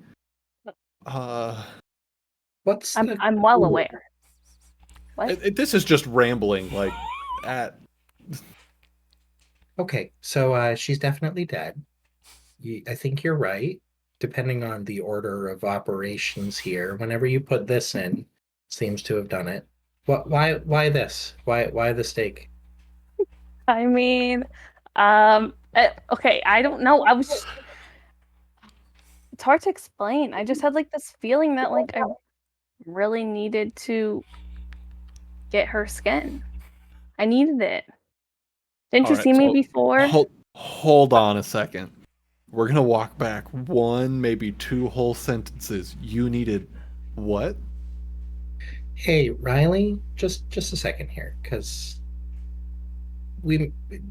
What's I'm well aware. What? This is just rambling, like at. Okay, so she's definitely dead. I think you're right. Depending on the order of operations here, whenever you put this in, seems to have done it. What? Why this? Why the steak? I mean, okay, I don't know. It's hard to explain. I just had like this feeling that like I really needed to get her skin. I needed it. Didn't you All right, see me so before? hold on a second. We're gonna walk back one, maybe two whole sentences. You needed what? Hey, Riley, just a second here, because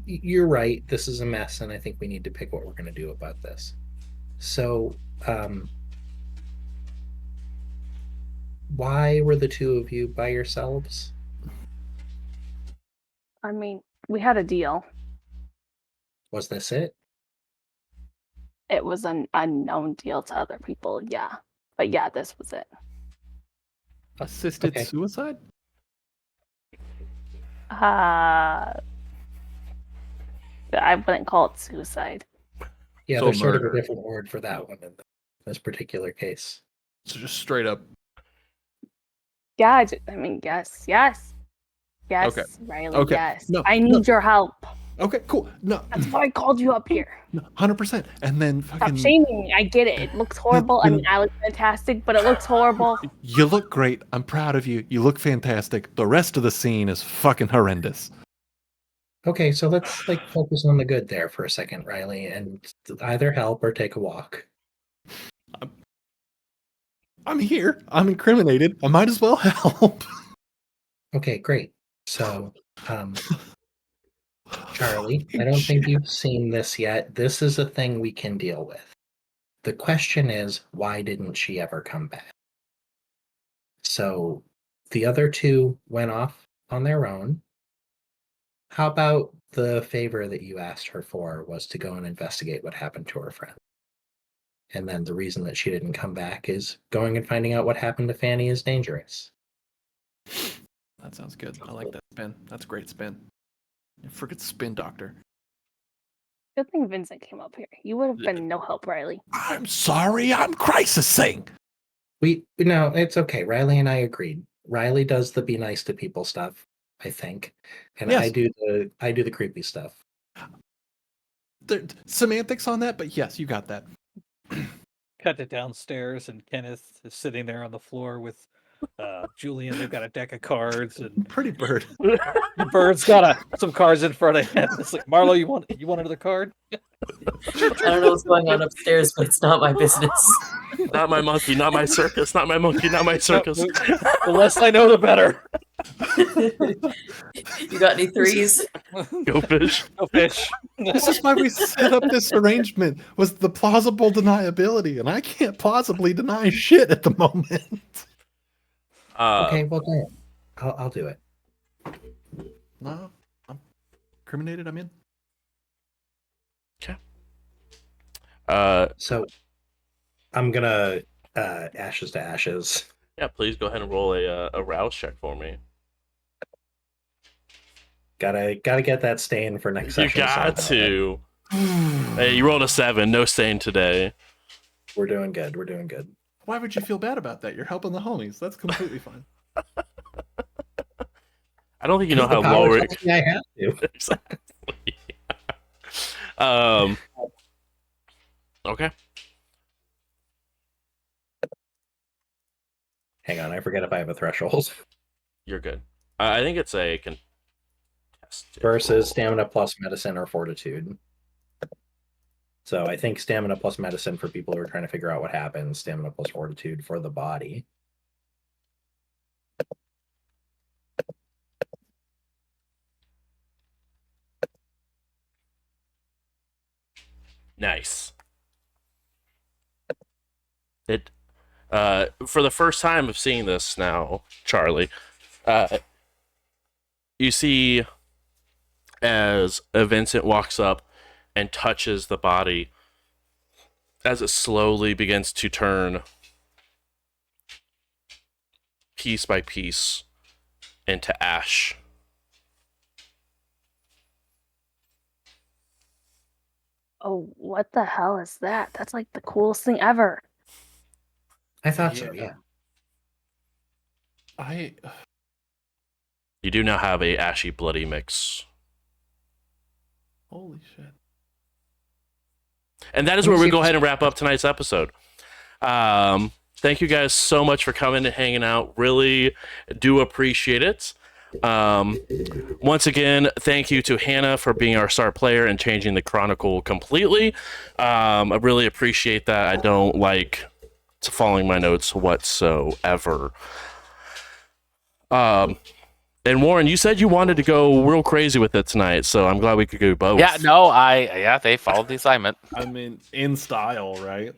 you're right. This is a mess, and I think we need to pick what we're going to do about this. So, why were the two of you by yourselves? I mean, we had a deal. Was this it? It was an unknown deal to other people, yeah. But yeah, this was it. Assisted Okay. suicide? I wouldn't call it suicide. Yeah, So there's sort of a murder. different word for that one in this particular case. So just straight up. Yeah, I mean, yes. Yes, Okay. Riley, Okay. yes. No, I no. need your help. Okay, cool. No, That's why I called you up here. 100%. And then Stop fucking. shaming me. I get it. It looks horrible. I mean, I look fantastic, but it looks horrible. You look great. I'm proud of you. You look fantastic. The rest of the scene is fucking horrendous. Okay, so let's focus on the good there for a second, Riley, and either help or take a walk. I'm here. I'm incriminated. I might as well help. Okay, great. So, Charlie, I don't think you've seen this yet. This is a thing we can deal with. The question is, why didn't she ever come back? So, the other two went off on their own. How about the favor that you asked her for was to go and investigate what happened to her friend? And then the reason that she didn't come back is going and finding out what happened to Fanny is dangerous. That sounds good. I like that spin. That's a great spin. Forget spin doctor. Good thing Vincent came up here. You would have been no help, Riley. I'm sorry. I'm crisising. No, it's okay. Riley and I agreed. Riley does the be nice to people stuff, I think, and Yes. I do the creepy stuff. There, semantics on that, but yes, you got that. Cut it downstairs, and Kenneth is sitting there on the floor with Julian. They've got a deck of cards, and Pretty bird. the bird's got some cards in front of him. It's like, Marlo, you want another card? I don't know what's going on upstairs, but it's not my business. Not my monkey, not my circus, not my monkey, not my circus. The less I know, the better. You got any threes? Go fish. No fish. This is why we set up this arrangement, was the plausible deniability, and I can't plausibly deny shit at the moment. Okay, well, do it. I'll do it. No, I'm incriminated. I'm in. So, I'm gonna ashes to ashes. Yeah, please go ahead and roll a rouse check for me. Gotta get that stain for next You session. got to. Hey, you rolled a 7. No stain today. We're doing good. We're doing good. Why would you feel bad about that? You're helping the homies. That's completely fine. I don't think you know how The power low it. tells me I have to. Exactly. Okay. Hang on, I forget if I have a threshold. You're good. I think it's a contested Versus roll. stamina plus medicine or fortitude. So I think stamina plus medicine for people who are trying to figure out what happens, stamina plus fortitude for the body. Nice. It for the first time of seeing this now, Charlie, you see as Vincent walks up and touches the body, as it slowly begins to turn piece by piece into ash. Oh, what the hell is that? That's like the coolest thing ever. I thought so, yeah. You do now have a ashy bloody mix. Holy shit. And that is where we go ahead and wrap up tonight's episode. Thank you guys so much for coming and hanging out. Really do appreciate it. Once again, thank you to Hannah for being our star player and changing the chronicle completely. I really appreciate that. I don't like following my notes whatsoever. And Warren, you said you wanted to go real crazy with it tonight, so I'm glad we could do both. Yeah, no, they followed the assignment. I mean, in style, right?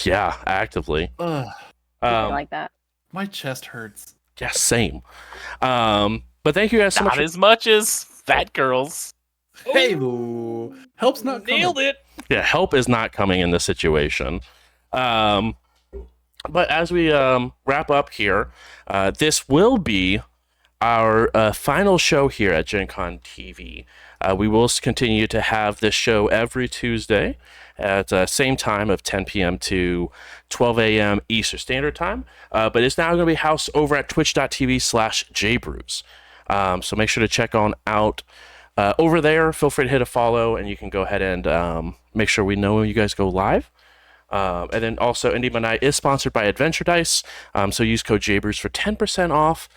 Yeah, actively. Like that. My chest hurts. Yeah, same. But thank you guys so much. Not as much as Fat Girls. Hey, boo. Help's not coming. Nailed it. Yeah, help is not coming in this situation. But as we wrap up here, this will be our final show here at Gen Con TV. We will continue to have this show every Tuesday at the same time of 10 p.m. to 12 a.m. Eastern Standard Time. But it's now going to be housed over at twitch.tv/jbrews. So make sure to check on out over there. Feel free to hit a follow, and you can go ahead and make sure we know when you guys go live. And then also, Indy by Night is sponsored by Adventure Dice. So use code JBrews for 10% off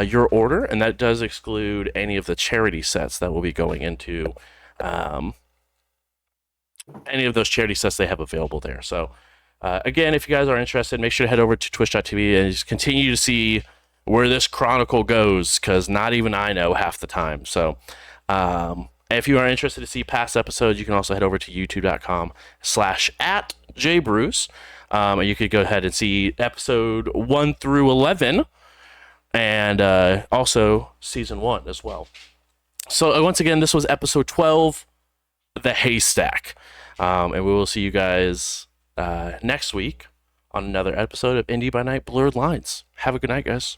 your order, and that does exclude any of the charity sets that will be going into any of those charity sets they have available there. So again, if you guys are interested, make sure to head over to twitch.tv and just continue to see where this chronicle goes, because not even I know half the time. So if you are interested to see past episodes, you can also head over to youtube.com/@jbrews. And you could go ahead and see episode 1 through 11 and also season 1 as well. So once again, this was episode 12, The Haystack. And we will see you guys next week on another episode of Indy by Night Blurred Lines. Have a good night, guys.